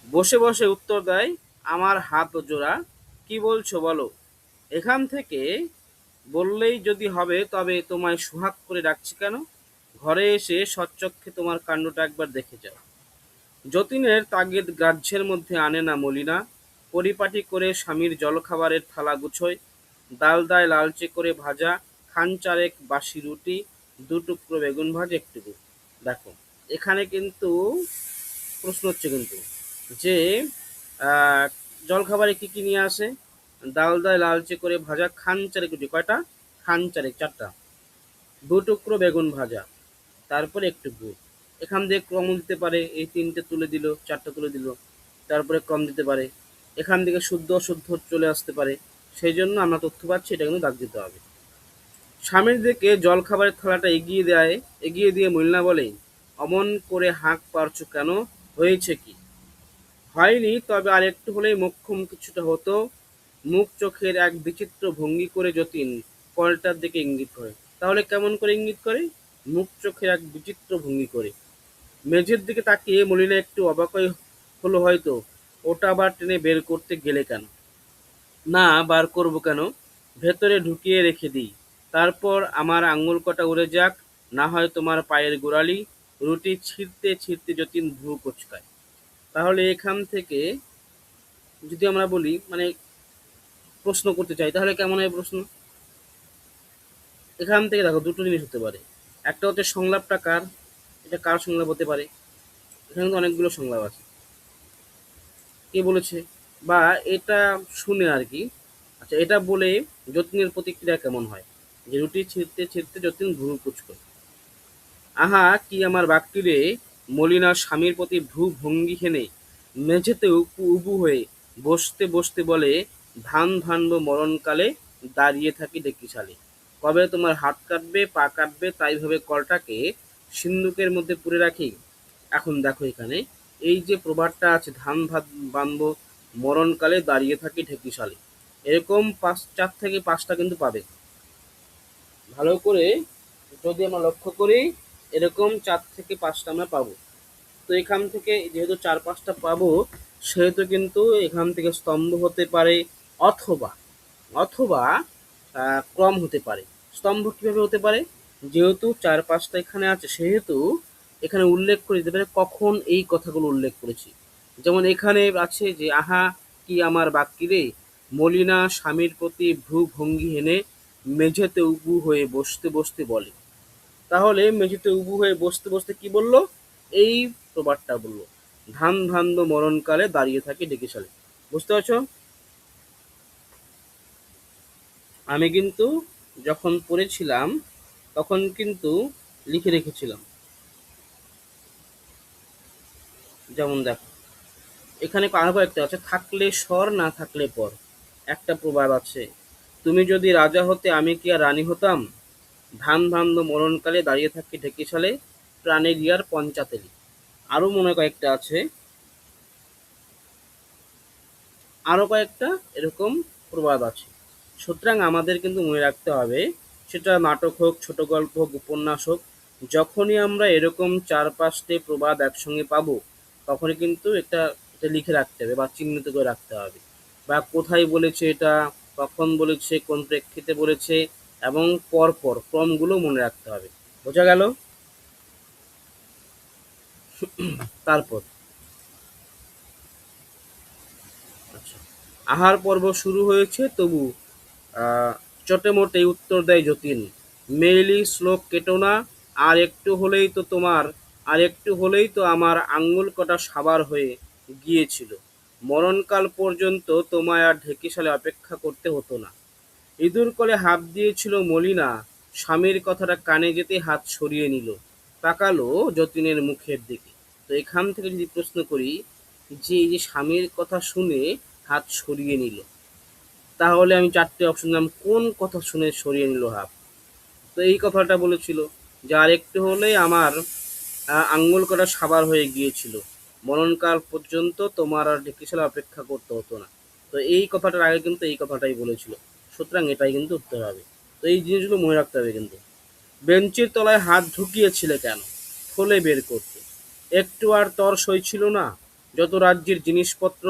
বসে বসে উত্তর দেয়, আমার হাত জোড়া। কি বলছো বলো? এখান থেকে বললেই যদি হবে, তবে তোমায় সুহাগ করে ডাকছি কেন? ঘরে এসে সচ্চক্ষে তোমার কাণ্ডটা একবার দেখে যাও। যতীনের তাগিদ গ্রাহ্যের মধ্যে আনে না মলিনা। পরিপাটি করে স্বামীর জলখাবারের থালা গুছোয়। ডালদায় লালচে করে ভাজা খান চারেক বাসি রুটি, দু টুকরো বেগুন ভাজা, একটু দুধ। দেখো, এখানে কিন্তু প্রশ্ন হচ্ছে কিন্তু যে আহ, জলখাবারে কি কি নিয়ে আসে? ডালদায় লালচে করে ভাজা খান চারেক রুটি, কয়টা? খান চারেক, চারটা। দু টুকরো বেগুন ভাজা, তারপরে একটু গুড়। এখান দিয়ে ক্রম দিতে পারে, এই তিনটে তুলে দিল, চারটে তুলে দিল, তারপরে ক্রম দিতে পারে। এখান থেকে শুদ্ধ অশুদ্ধ চলে আসতে পারে। সেই জন্য আমরা তথ্য পাচ্ছি, এটা কিন্তু দাগ দিতে হবে। স্বামীর দিকে জলখাবারের থালাটা এগিয়ে দিয়ে মলিনা বলে, অমন করে হাঁক পারছো কেন? হয়েছে কি? হয়নি, তবে আর একটু হলেই মোক্ষম কিছুটা হতো। মুখ চোখের এক বিচিত্র ভঙ্গি করে যতীন কলটার দিকে ইঙ্গিত করে। তাহলে কেমন করে ইঙ্গিত করে? মুখ চোখের এক বিচিত্র ভঙ্গি করে। মেঝের দিকে তাকিয়ে মলিনা একটু অবাকই হলো হয়তো। ওটা আবার টেনে বের করতে গেলে কেন? না, বার করবো কেন? ভেতরে ঢুকিয়ে রেখে দিই। তারপর আমার আঙুল কটা উড়ে যাক, না হয় তোমার পায়ের গোড়ালি। রুটি ছিঁড়তে ছিঁড়তে যতীন ভ্রু কুঁচকায়। তাহলে এখান থেকে যদি আমরা বলি, মানে প্রশ্ন করতে চাই, তাহলে কেমন হয় প্রশ্ন? এখান থেকে দেখো, দুটো জিনিস হতে পারে। একটা হচ্ছে সংলাপটা কার, এটা কার সংলাপ হতে পারে। এখানে কিন্তু অনেকগুলো সংলাপ আছে। কে বলেছে, বা এটা শুনে আর কি। আচ্ছা, এটা বলে যতীনের প্রতিক্রিয়া কেমন হয়? যে রুটি ছিঁড়তে ছিঁড়তে যতীন ভ্রু কুঁচকোয়। আহা, কি আমার বাক্যি রে! মলিনার স্বামীর প্রতি ভ্রু ভঙ্গি হেনে মেঝেতে উবু হয়ে বসতে বসতে বলে, ধান ভানব মরণকালে, দাঁড়িয়ে থাকি ঢেকিসালে। কবে তোমার হাত কাটবে, পা কাটবে, তাই ভেবে কলটাকে সিন্দুকের মধ্যে পুরে রাখি। এখন দেখো এখানে, এই যে প্রবাদটা আছে, ধান ভাত বানব মরণকালে, দাঁড়িয়ে থাকি ঢেকিসালে, এরকম চার থেকে পাঁচটা কিন্তু পাবে। ভালো করে যদি আমরা লক্ষ্য করি, এরকম চার থেকে পাঁচটা আমরা পাবো। তো এখান থেকে যেহেতু চার পাঁচটা পাবো, সেহেতু কিন্তু এখান থেকে স্তম্ভ হতে পারে, অথবা অথবা ক্রম হতে পারে। স্তম্ভ কিভাবে হতে পারে? যেহেতু চার পাঁচটা এখানে আছে, সেহেতু এখানে উল্লেখ করে দিতে পারে কখন এই কথাগুলো উল্লেখ করেছি। যেমন এখানে আছে যে, আহা, কি আমার বাক্যি রে! মলিনা স্বামীর প্রতি ভ্রু ভঙ্গি হেনে মেঝেতে উবু হয়ে বসতে বসতে বলে। তাহলে মেঝেতে উবু হয়ে বসতে বসতে কি বললো? এই প্রবাদটা বললো, ধান ধান্য মরণকালে, দাঁড়িয়ে থাকে ঢেকিসালে। বুঝতে পারছো? আমি কিন্তু যখন পড়েছিলাম, তখন কিন্তু লিখে রেখেছিলাম। যেমন দেখো, এখানে আরো একটা আছে, থাকলে স্বর, না থাকলে পর। একটা প্রবাদ আছে, তুমি যদি রাজা হতে, আমি কি আর রানী হতাম? ধান ধান্য মরণকালে, দাঁড়িয়ে থাকি ঢেকিসালে, প্রাণের ইয়ার পঞ্চাতেলি। আরো মনে হয় কয়েকটা আছে, আরো কয়েকটা এরকম প্রবাদ আছে। সুতরাং আমাদের কিন্তু মনে রাখতে হবে, সেটা নাটক হোক, ছোট গল্প হোক, উপন্যাস হোক, যখনই আমরা এরকম চার পাঁচটি প্রবাদ একসঙ্গে পাবো, তখনই কিন্তু এটা লিখে রাখতে হবে বা চিহ্নিত করে রাখতে হবে। বা কোথায় বলেছে এটা, কখন বলেছে, কোন প্রেক্ষিতে বলেছে, এবং পরপর ক্রমগুলো মনে রাখতে হবে। বোঝা গেল? তারপর, আচ্ছা, আহার পর্ব শুরু হয়েছে তবু চটেমোটে উত্তর দেয় যতীন, মেইলি শ্লোক কেটো না। আর একটু হলেই তো তোমার আর একটু হলেই তো আমার আঙুল কটা সাবার হয়ে গিয়েছিল। মরণকাল পর্যন্ত তোমায় আর ঢেকিসালে অপেক্ষা করতে হতো না। ইঁদুর কলে হাত দিয়েছিল মলিনা, স্বামীর কথাটা কানে যেতে হাত সরিয়ে নিল। তাকালো যতীনের মুখের দিকে। তো এখান থেকে যদি প্রশ্ন করি, যে এই যে স্বামীর কথা শুনে হাত সরিয়ে নিল, তাহলে আমি চারটে অপশন দিলাম, কোন কথা শুনে সরিয়ে নিল হাত? তো এই কথাটা বলেছিল যে, আর একটু হলেই আমার আঙ্গুল কটা সাবার হয়ে গিয়েছিল, মরণকাল পর্যন্ত তোমার আর ঢেকিসালে অপেক্ষা করতে হতো না। তো এই কথাটার আগে কিন্তু এই কথাটাই বলেছিল। সুতরাং এটাই কিন্তু উত্তর হবে। তো এই জিনিসগুলো মনে রাখতে হবে কিন্তু। বেঞ্চের তলায় হাত ঢুকিয়েছিলে কেন? থলে বের করতে। একটু আর তর সইছিল না? যত রাজ্যের জিনিসপত্র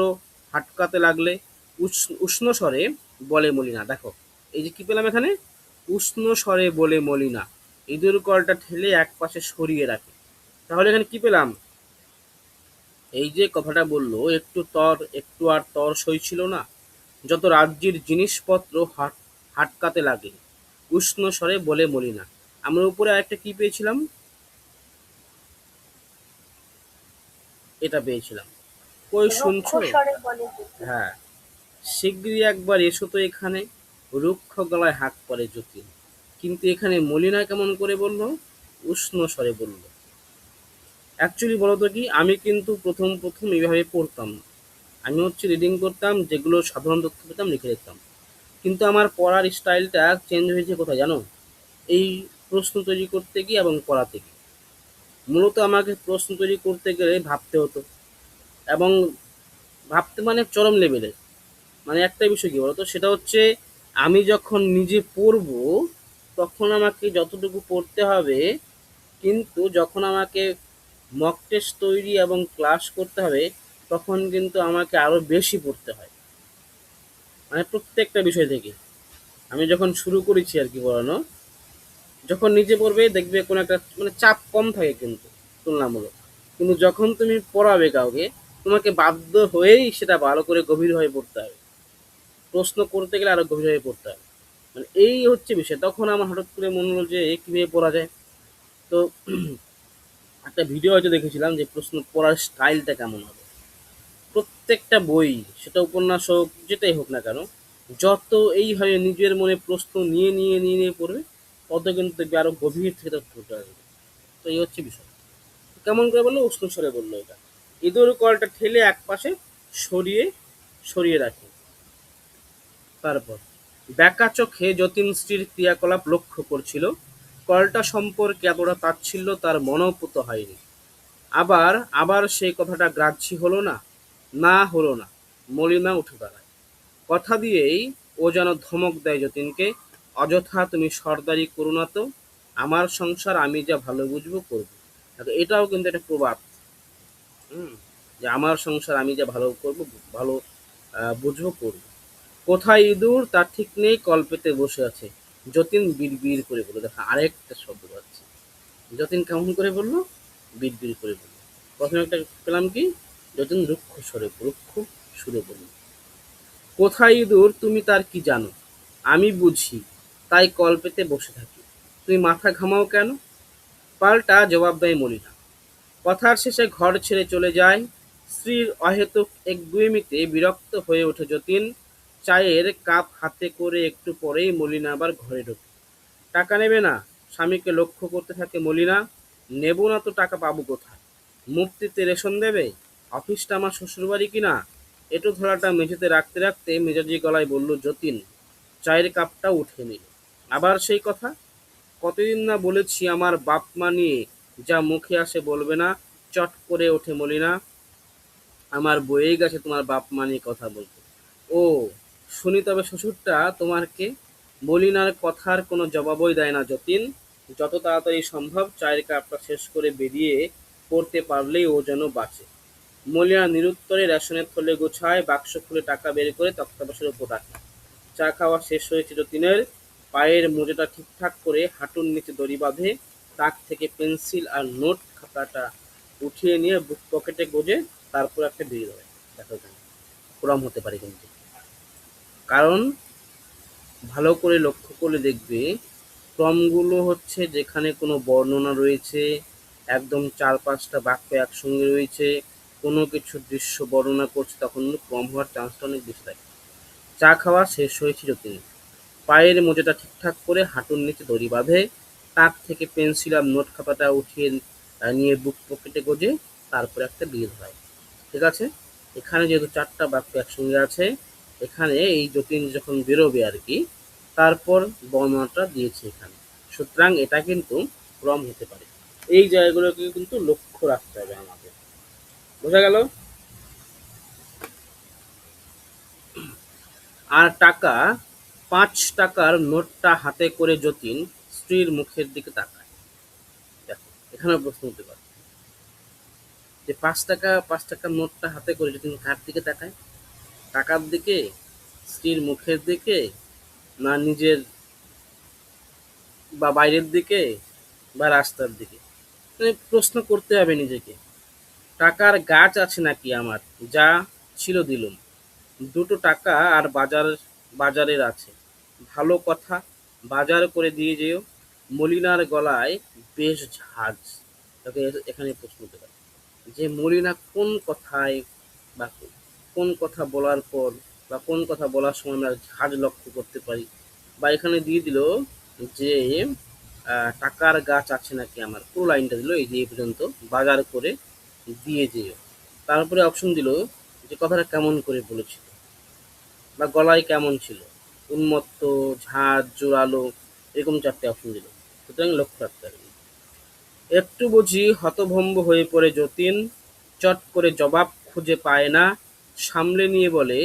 হাটকাতে লাগলে উষ্ণ স্বরে বলে মলিনা। দেখো এই যে কি পেলাম এখানে, উষ্ণ স্বরে বলে মলিনা, ইঁদুর কলটা ঠেলে এক পাশে সরিয়ে রাখে। তাহলে এখানে কি পেলাম, এই যে কথাটা বললো, একটু আর তর সইছিল না, যত রাজ্যের জিনিসপত্র হাটকাতে লাগে উষ্ণ স্বরে বলে মলিনা। আমরা উপরে আরেকটা কি পেয়েছিলাম, এটা পেয়েছিলাম, কই শুনছো? হ্যাঁ, শিগগিরই একবার এসো তো এখানে, রুক্ষ গলায় হাঁক পড়ে যতীন। কিন্তু এখানে মলিনা কেমন করে বলল, উষ্ণ স্বরে বলল। অ্যাকচুয়ালি বলতো কি, আমি কিন্তু প্রথম প্রথম এইভাবে পড়তাম না। আমি হচ্ছে রিডিং করতাম, যেগুলো সাধারণ তথ্য পেতাম লিখে রাখতাম। কিন্তু আমার পড়ার স্টাইলটা চেঞ্জ হয়েছে কোথায় জানো, এই প্রশ্ন তৈরি করতে গিয়ে এবং পড়াতে গিয়ে। মূলত আমাকে প্রশ্ন তৈরি করতে গেলে ভাবতে হতো, এবং ভাবতে মানে চরম লেভেলের। মানে একটা বিষয় কি বলতো, সেটা হচ্ছে আমি যখন নিজে পড়বো তখন আমাকে যতটুকু পড়তে হবে, কিন্তু যখন আমাকে মক টেস্ট তৈরি এবং ক্লাস করতে হবে তখন কিন্তু আমাকে আরো বেশি পড়তে হয়। মানে প্রত্যেকটা বিষয় থেকে আমি যখন শুরু করেছি আর কি পড়ানো, যখন নিজে পড়বে দেখবে কোনো একটা মানে চাপ কম থাকে কিন্তু তুলনামূলক। কিন্তু যখন তুমি পড়াবে কাউকে, তোমাকে বাধ্য হয়েই সেটা ভালো করে গভীরভাবে পড়তে হবে, প্রশ্ন করতে গেলে আরো গভীরভাবে পড়তে হবে। মানে এই হচ্ছে বিষয়। তখন আমার হঠাৎ করে মনে হলো যে কিভাবে পড়া যায়। তো একটা ভিডিও হয়তো দেখেছিলাম যে প্রশ্ন পড়ার স্টাইলটা কেমন হবে। প্রত্যেকটা বই, সেটা উপন্যাস হোক যেটাই হোক না কেন, যত এইভাবে নিজের মনে প্রশ্ন নিয়ে পড়বে, তত কিন্তু দেখবে আরো গভীর থেকে তথ্য উঠে আসবে। তো এই হচ্ছে বিষয়। কেমন করে বললো, উষ্ণ স্বরে বললো এটা, ইঁদুর কলটা ঠেলে এক পাশে সরিয়ে সরিয়ে রাখে। তারপর ব্যাকা চোখে যতীন স্ত্রীর ক্রিয়াকলাপ লক্ষ্য করছিল। কলটা সম্পর্কে এতটা তাচ্ছিল্য তার মনোপুত হয়নি। আবার আবার সেই কথাটা গ্রাহ্যী হলো না, না হলো না। মলিনা উঠে দাঁড়ায়। কথা দিয়েই ও যেন ধমক দেয় যতীনকে, অযথা তুমি সর্দারি করো না তো, আমার সংসার আমি যা ভালো বুঝবো করবো। দেখো, এটাও কিন্তু একটা প্রবাদ। হুম, যে আমার সংসার আমি যা ভালো করবো, ভালো বুঝবো করবো। কোথায় ইঁদুর তার ঠিক নেই, কল পেতে বসে আছে। যতীন বিড়বিড় করে বলল। দেখো আরেকটা শব্দ পাচ্ছি, যতীন কেমন করে বললো, বিড়বিড় করে বলল। প্রথমে একটা পেলাম কি, যতীন রুক্ষ সুরে বলল, কোথায় ইঁদুর তুমি তার কি জানো, আমি বুঝি তাই কল পেতে বসে থাকি, তুমি মাথা ঘামাও কেন? পাল্টা জবাব দেয় মলিনা। কথার শেষে ঘর ছেড়ে চলে যায়। স্ত্রীর অহেতুক একগুঁয়েমিতে বিরক্ত হয়ে ওঠে যতীন। চায়ের কাপ হাতে করে একটু পরেই মলিনা আবার ঘরে ঢোকে। টাকা নেবে না? স্বামীকে লক্ষ্য করতে থাকে মলিনা। নেব না তো টাকা পাবো কোথায়? মুক্তিতে রেশন দেবে? অফিসটা আমার শ্বশুরবাড়ি কিনা? এঁটো থালাটা মেঝেতে রাখতে রাখতে মেজাজি গলায় বলল যতীন। চায়ের কাপটা উঠে নিল। আবার সেই কথা, কতদিন না বলেছি আমার বাপ মা নিয়ে যা মুখে আসে বলবে না। চট করে ওঠে মলিনা। আমার বয়েই গেছে তোমার বাপ মা নিয়ে কথা বলতে। ও, শুনি তবে শ্বশুরটা তোমার কে? মলিনার কথার কোনো জবাবই দেয় না যতীন। যত তাড়াতাড়ি সম্ভব চায়ের কাপটা শেষ করে বেরিয়ে পড়তে পারলেই ও যেন বাঁচে। মলিনা নিরুত্তরে রেশনের থলে গোছায়, বাক্স খুলে টাকা বের করে তক্তাপোশের উপর রাখে। চা খাওয়া শেষ হয়েছে যতীনের। পায়ের মোজাটা ঠিকঠাক করে হাঁটুর নিচে দড়ি বাঁধে। তাক থেকে পেন্সিল আর নোট খাতাটা উঠিয়ে নিয়ে বুক পকেটে গোজে, তারপর একটা বিড়ি ধরে। দেখো এখানে ক্রম হতে পারে কিন্তু, কারণ ভালো করে লক্ষ্য করলে দেখবে ক্রমগুলো হচ্ছে যেখানে কোনো বর্ণনা রয়েছে, একদম চার পাঁচটা বাক্য একসঙ্গে রয়েছে, কোনো কিছু দৃশ্য বর্ণনা করছে, তখন কিন্তু ক্রম হওয়ার চান্সটা অনেক বেশি থাকে। চা খাওয়া শেষ হয়েছে যতীনের। পায়ের মোজাটা ঠিকঠাক করে হাঁটুর নিচে দড়ি বাঁধে। তাক থেকে পেন্সিল আর নোট খাতাটা উঠিয়ে নিয়ে বুক পকেটে গোজে, তারপর একটা বিড়ি ধরায়। ঠিক আছে, এখানে যেহেতু চারটা বাক্য একসঙ্গে আছে, এখানে এই যতীন যখন বেরোবে আর কি, তারপর বর্ণনাটা দিয়েছে এখানে। সুতরাং এটা কিন্তু ক্রম হতে পারে। এই জায়গাগুলোকে কিন্তু লক্ষ্য রাখতে হবে আমাদের। বোঝা গেল? আর টাকা, ৫ টাকার নোটটা হাতে করে যতীন স্ত্রীর মুখের দিকে তাকায়। দেখো এখানে প্রশ্ন হতে পারে, যে ৫ টাকার নোটটা হাতে করে যতীন কার দিকে তাকায়? টাকার দিকে, স্ত্রীর মুখের দিকে, না নিজের বা বাইরের দিকে, বা রাস্তার দিকে? মানে প্রশ্ন করতে হবে নিজেকে। টাকার গাছ আছে নাকি আমার, যা ছিল দিলুম। দুটো টাকা আর বাজারের আছে, ভালো কথা, বাজার করে দিয়ে যেও। মলিনার গলায় বেশ ঝাঁজ। তাকে এখানে প্রশ্ন করতে পারে যে মলিনা কোন কথায় বা কোন কথা বলার পর বা কোন কথা বলার সময় আমরা ঝাঁজ লক্ষ্য করতে পারি। বা এখানে দিয়ে দিল যে টাকার গাছ আছে নাকি আমার, পুরো লাইনটা দিল এই যে এই পর্যন্ত, বাজার করে দিয়ে যেও। তারপরে অপশন দিল যে কথাটা কেমন করে বলেছিল বা গলায় কেমন ছিল, উন্মত্ত, ঝাঁজ, জোরালো, এরকম 4টে অপশন দিল। সুতরাং লক্ষ্য রাখতে হবে। একটু বুঝি হতভম্ব হয়ে পড়ে যতীন, চট করে জবাব খুঁজে পায় না, সামলে নিয়ে বলে,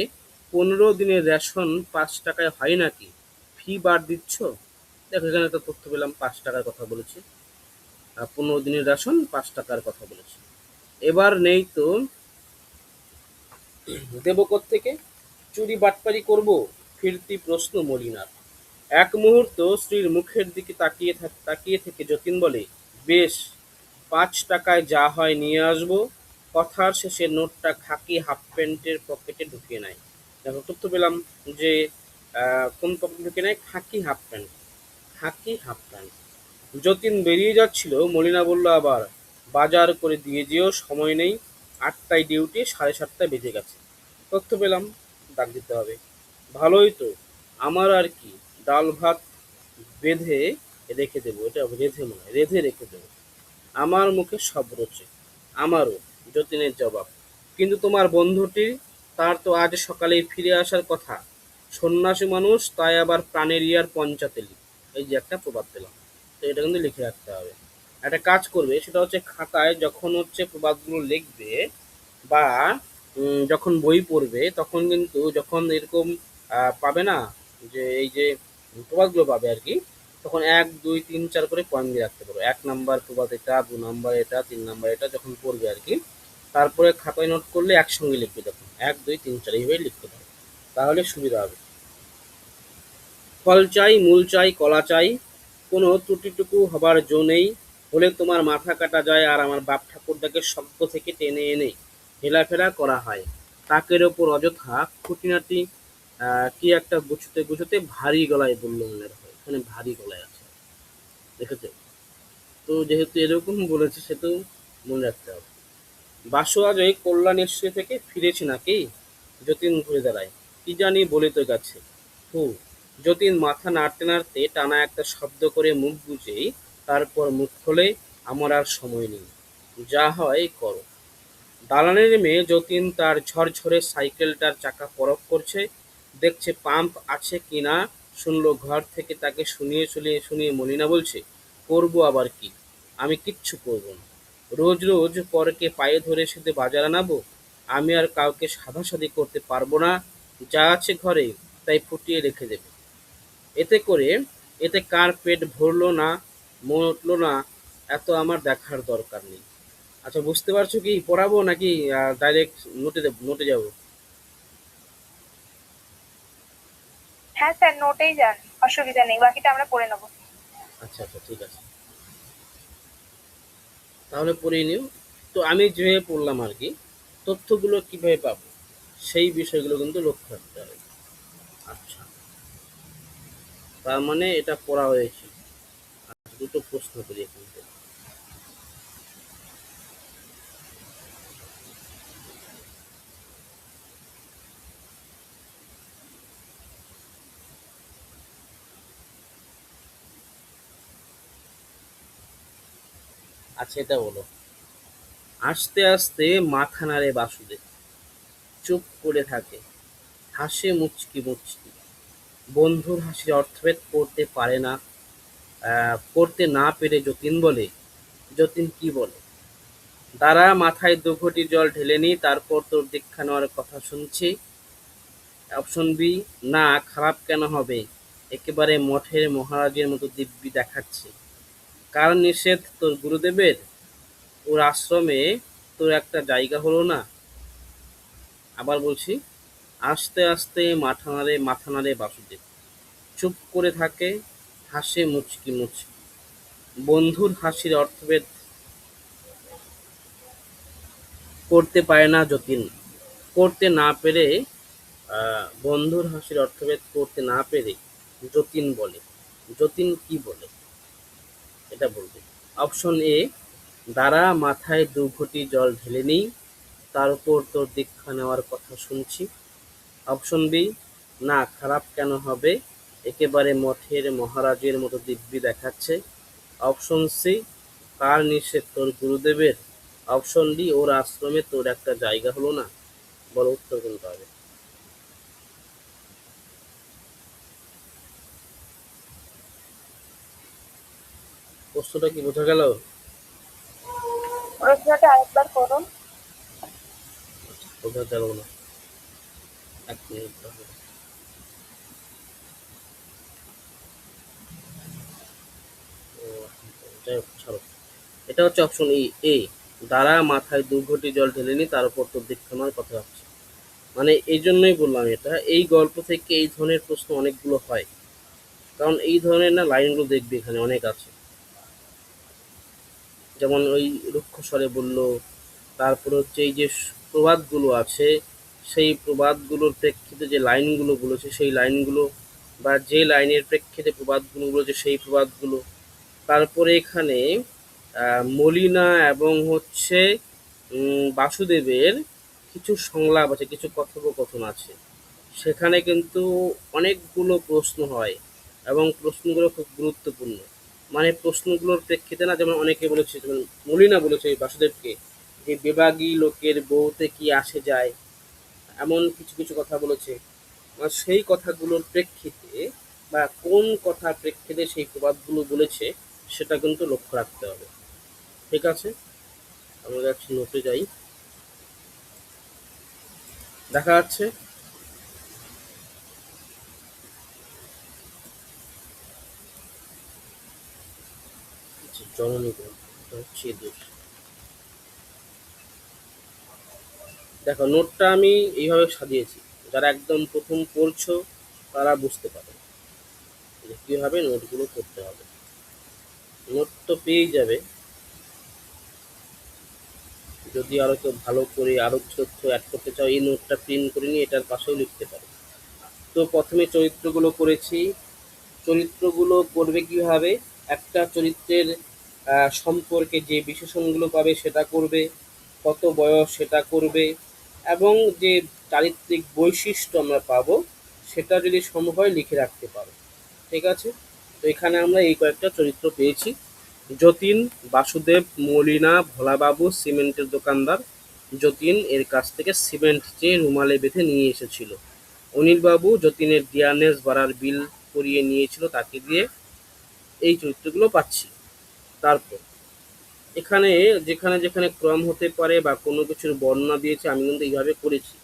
15 দিনের রেশন 5 টাকায় হয় নাকি, ফি বার দিচ্ছ? দেখো এখানে একটা তথ্য পেলাম, 5 টাকার কথা বলেছে, 15 দিনের রেশন 5 টাকার কথা বলেছে। এবার নেই তো দেব কোত্থেকে, চুরি বাটপারি করব, ফিরতি প্রশ্ন মলিনার। এক মুহূর্ত স্ত্রীর মুখের দিকে তাকিয়ে থেকে যতীন বলে, বেশ, 5 টাকায় যা হয় নিয়ে আসবো। কথার শেষে নোটটা খাকি হাফ প্যান্টের পকেটে ঢুকিয়ে নেয়। দেখো তথ্য পেলাম যে কোন পকেটে ঢুকিয়ে নেয়, খাকি হাফ প্যান্ট। খাকি হাফ প্যান্ট। যতীন বেরিয়ে যাচ্ছিল, মলিনা বলল আবার, বাজার করে দিয়ে যেও, সময় নেই, 8টায় ডিউটি, 7:30 বেজে গেছে। তথ্য পেলাম, ডাক দিতে হবে। ভালোই তো, আমার আর কি, ডাল ভাত বেঁধে রেখে দেবো, এটা রেঁধে মনে হয়, রেঁধে রেখে দেবো। আমার মুখে সব রোচে। আমারও, যতীনের জবাব। কিন্তু তোমার বন্ধুটি, তার তো আজ সকালেই ফিরে আসার কথা। সন্ন্যাসী মানুষ, তাই আবার প্রাণের ইয়ার পঞ্চাতেলি। এই যে একটা প্রবাদ পেলাম, তো এটা কিন্তু লিখে রাখতে হবে। একটা কাজ করবে, সেটা হচ্ছে খাতায় যখন হচ্ছে প্রবাদগুলো লিখবে বা যখন বই পড়বে, তখন কিন্তু যখন এরকম পাবে না, যে এই যে প্রবাদগুলো পাবে আর কি, তখন 1 2 3 4 করে পয়েন্ট দিয়ে রাখতে পারো। 1 নাম্বার প্রবাদ এটা, 2 নাম্বার এটা, 3 নাম্বার এটা, যখন পড়বে আর কি, তারপরে খাতায় নোট করলে একসঙ্গে লিখবে, তখন 1 2 3 4 এইভাবে লিখতে পারো, তাহলে সুবিধা হবে। ফল চাই, মূল চাই, কলা চাই, কোনো ত্রুটিটুকু হবার জো নেই, হলে তোমার মাথা কাটা যায়। আর আমার বাপ ঠাকুরদাকে স্বর্গ থেকে টেনে এনে হেলাফেলা করা হয়, তাকের ওপর অযথা খুঁটিনাটি কি একটা গুছোতে গুছোতে ভারী গলায় বলল মনে হয়, এখানে ভারী গলায় আছে, দেখেছো? তো যেহেতু এরকম বলেছে, সেহেতু মনে রাখতে হবে। বাসু আজ ওই কল্যাণেশ্বরী থেকে ফিরেছে নাকি? যতীন ঘুরে দাঁড়ায়। কি জানি বলে তো গেছে। হু। যতীন মাথা নাড়তে নাড়তে টানা একটা শব্দ করে মুখ বুজেই তারপর মুখ খোলে, আমার আর সময় নেই, যা হয় করো। দালানে নেমে যতীন তার ঝরঝরে সাইকেলটার চাকা পরখ করছে, দেখছে পাম্প আছে কিনা। শুনল ঘর থেকে তাকে শুনিয়ে মলিনা বলছে, করবো আবার কি, আমি কিচ্ছু করবো না। রোজ রোজ পরকে পায়ে ধরে শুধু বাজার আনাবো? আমি আর কাউকে সাধাসাধি করতে পারবো না, যা আছে ঘরে তাই ফুটিয়ে রেখে দেবে। এতে করে এতে কার পেট ভরলো না, মন উঠলো না, এত আমার দেখার দরকার নেই। আচ্ছা, বুঝতে পারছো কি পড়াবো নাকি ডাইরেক্ট নোটে যাবো? হ্যাঁ স্যার, নোটেই যান, অসুবিধা নেই, বাকিটা আমরা পড়ে নেবো। আচ্ছা আচ্ছা, ঠিক আছে, তাহলে পড়েই নিও। তো আমি যেভাবে পড়লাম আর কি, তথ্যগুলো কিভাবে পাবো, সেই বিষয়গুলো কিন্তু লক্ষ্য রাখতে হবে। আচ্ছা, তার মানে এটা পড়া হয়েছে। আচ্ছা, দুটো প্রশ্ন করি এখান থেকে। আচ্ছা, এটা বলো, আস্তে আস্তে মাথা নাড়ে বাসুদেব, চুপ করে থাকে, হাসে মুচকি মুচকি। বন্ধুর হাসির অর্থভেদ করতে না পেরে যতীন বলে, যতীন কি বলে, দাঁড়া, মাথায় 2 ঘটি জল ঢেলে নি, তারপর তোর দীক্ষা নেওয়ার কথা শুনছি। অপশন বি, না, খারাপ কেন হবে, একেবারে মঠের মহারাজের মতো দিব্যি দেখাচ্ছে। কার নিষেধ, তোর গুরুদেবের? ওর আশ্রমে তোর একটা জায়গা হলো না। আবার বলছি, আস্তে আস্তে মাথা নাড়ে বাসুদেব, চুপ করে থাকে, হাসে মুচকি মুচকি। বন্ধুর হাসির অর্থভেদ করতে পারে না যতীন। করতে না পেরে বন্ধুর হাসির অর্থভেদ করতে না পেরে যতীন বলে, যতীন কি বলে এটা বলবে। অপশন এ, দাঁড়া মাথায় 2 ঘটি জল ঢেলে নিই, তার উপর তোর দীক্ষা নেওয়ার কথা শুনছি। অপশন বি, না খারাপ কেন হবে, একেবারে মঠের মহারাজের মতো দিব্যি দেখাচ্ছে। অপশন সি, কার নিষেধ তোর গুরুদেবের। অপশন ডি, ওর আশ্রমে তোর একটা জায়গা হলো না। বলো উত্তর কোনটা হবে। প্রশ্নটা কি বোঝা গেল? প্রশ্নটা আরেকবার করুন। বোঝা গেল না, 1 মিনিট তাহলে। ও, যাই হোক, ছাড়ো। এটা হচ্ছে অপশন এ, দ্বারা মাথায় 2 ঘটি জল ঢেলে নি, তার উপর তোর দীক্ষা নেওয়ার কথা হচ্ছে। মানে এই জন্যই বললাম, এটা এই গল্প থেকে এই ধরনের প্রশ্ন অনেকগুলো হয়, কারণ এই ধরনের না লাইনগুলো দেখবে এখানে অনেক আছে। যেমন ওই রুক্ষ স্বরে বলল, তারপর হচ্ছে এই যে প্রবাদগুলো আছে, সেই প্রবাদগুলোর প্রেক্ষিতে যে লাইনগুলো বলেছে সেই লাইনগুলো, বা যে লাইনের প্রেক্ষিতে প্রবাদগুলো বলেছে সেই প্রবাদগুলো। তারপরে এখানে মলিনা এবং হচ্ছে বাসুদেবের কিছু সংলাপ আছে, কিছু কথোপকথন আছে, সেখানে কিন্তু অনেকগুলো প্রশ্ন হয় এবং প্রশ্নগুলো খুব গুরুত্বপূর্ণ। মানে প্রশ্নগুলোর প্রেক্ষিতে না, যেমন অনেকে বলেছে, যেমন মলিনা বলেছে বাসুদেবকে যে বেবাগী লোকের বউতে কি আসে যায়, এমন কিছু কিছু কথা বলেছে। আর সেই কথাগুলোর প্রেক্ষিতে বা কোন কথার প্রেক্ষিতে সেই প্রবাদগুলো বলেছে সেটা কিন্তু লক্ষ্য রাখতে হবে। ঠিক আছে, আমরা যাচ্ছি নোটে যাই। দেখা যাচ্ছে। জননী গ্রন্থ, এটা হচ্ছে এদের। দেখো নোটটা আমি এইভাবে সাজিয়েছি, যারা একদম প্রথম পড়ছো তারা বুঝতে পারে যে কিভাবে নোটগুলো করতে হবে। নোট তো পেয়েই যাবে, যদি আরো কেউ ভালো করে আরো তথ্য অ্যাড করতে চাও এই নোটটা প্রিন্ট করে নিয়ে এটার পাশেও লিখতে পারো। তো প্রথমে চরিত্রগুলো করেছি। চরিত্রগুলো করবে কিভাবে, একটা চরিত্রের সম্পর্কে যে বিশেষণগুলো পাবে সেটা করবে, কত বয়স সেটা করবে, এবং যে চারিত্রিক বৈশিষ্ট্য আমরা পাবো সেটা যদি সম্ভব হয় লিখে রাখতে পারো। ঠিক আছে, তো এখানে আমরা এই কয়েকটা চরিত্র পেয়েছি: যতীন, বাসুদেব, মলিনা, ভোলাবাবু সিমেন্টের দোকানদার। যতীন এর কাছ থেকে সিমেন্ট চেয়ে রুমালে বেঁধে নিয়ে এসেছিল। অনিলবাবু যতীনের ডিয়ারনেস ভাড়ার বিল করিয়ে নিয়েছিল তাকে দিয়ে। এই চরিত্রগুলো পাচ্ছি। তারপর এখানে যেখানে যেখানে ক্রম হতে পারে বা কোনো কিছুর বর্ণনা দিয়েছে আমি কিন্তু এইভাবে করেছি,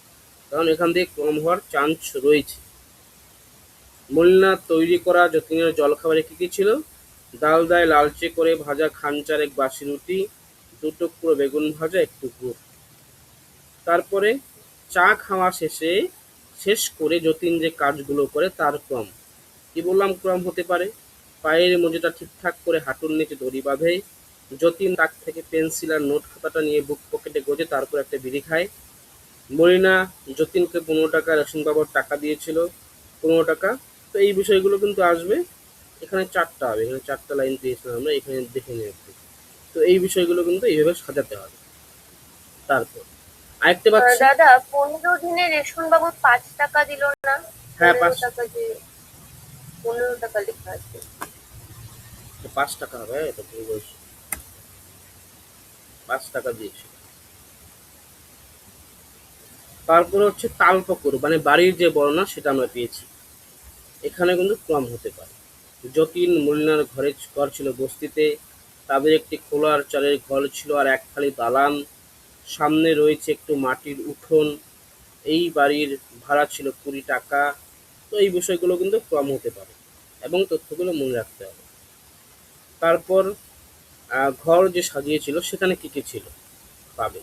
কারণ এখান থেকে ক্রম হওয়ার চান্স রয়েছে। মলিনা তৈরি করা যতীনের জলখাবারে কী কী ছিল: ডাল দায় লালচে করে ভাজা খান চারেক বাসি রুটি, 2 টুকরো বেগুন ভাজা, একটু গুড়। তারপরে চা খাওয়া শেষ করে যতীন যে কাজগুলো করে তার ক্রম। কি বললাম ক্রম হতে পারে: পায়ের মোজাটা ঠিকঠাক করে হাঁটুর নিচে দড়ি বাঁধে, যতীন তাক থেকে পেন্সিল আর নোট খাতাটা নিয়ে বুক পকেটে গোজে, তারপর একটা বিড়ি খায়। মলিনা যতীনকে 15 টাকা রেশন বাবদ টাকা দিয়েছিল, 15 টাকা। তো এই বিষয়গুলো কিন্তু আসবে। এখানে 4টা হবে, এখানে 4টা লাইন পেয়েছিলাম আমরা, এখানে দেখে নিয়ে একটু। তো এই বিষয়গুলো কিন্তু এইভাবে সাজাতে হবে। তারপর আরেকটা পাচ্ছি। দাদা, 15 দিনে রেশন বাবদ 5 টাকা দিল না? হ্যাঁ, 15 টাকা যে 15 টাকা লেখা আছে। 5 টাকা হবে, হ্যাঁ, এটা ভুল বলছি, 5 টাকা দিয়েছি। তারপর হচ্ছে তালপকুর মানে বাড়ির যে বর্ণনা সেটা আমরা পেয়েছি। এখানে কিন্তু ক্রম হতে পারে। যতীন মলিনার ঘর ছিল বস্তিতে, তাদের একটি খোলার চালের ঘর ছিল আর একখালি দালান, সামনে রয়েছে একটু মাটির উঠোন, এই বাড়ির ভাড়া ছিল 20 টাকা। তো এই বিষয়গুলো কিন্তু ক্রম হতে পারে এবং তথ্যগুলো মনে রাখতে হবে। তারপর ঘর যে সাজিয়েছিল সেখানে কি কি ছিল পাবে।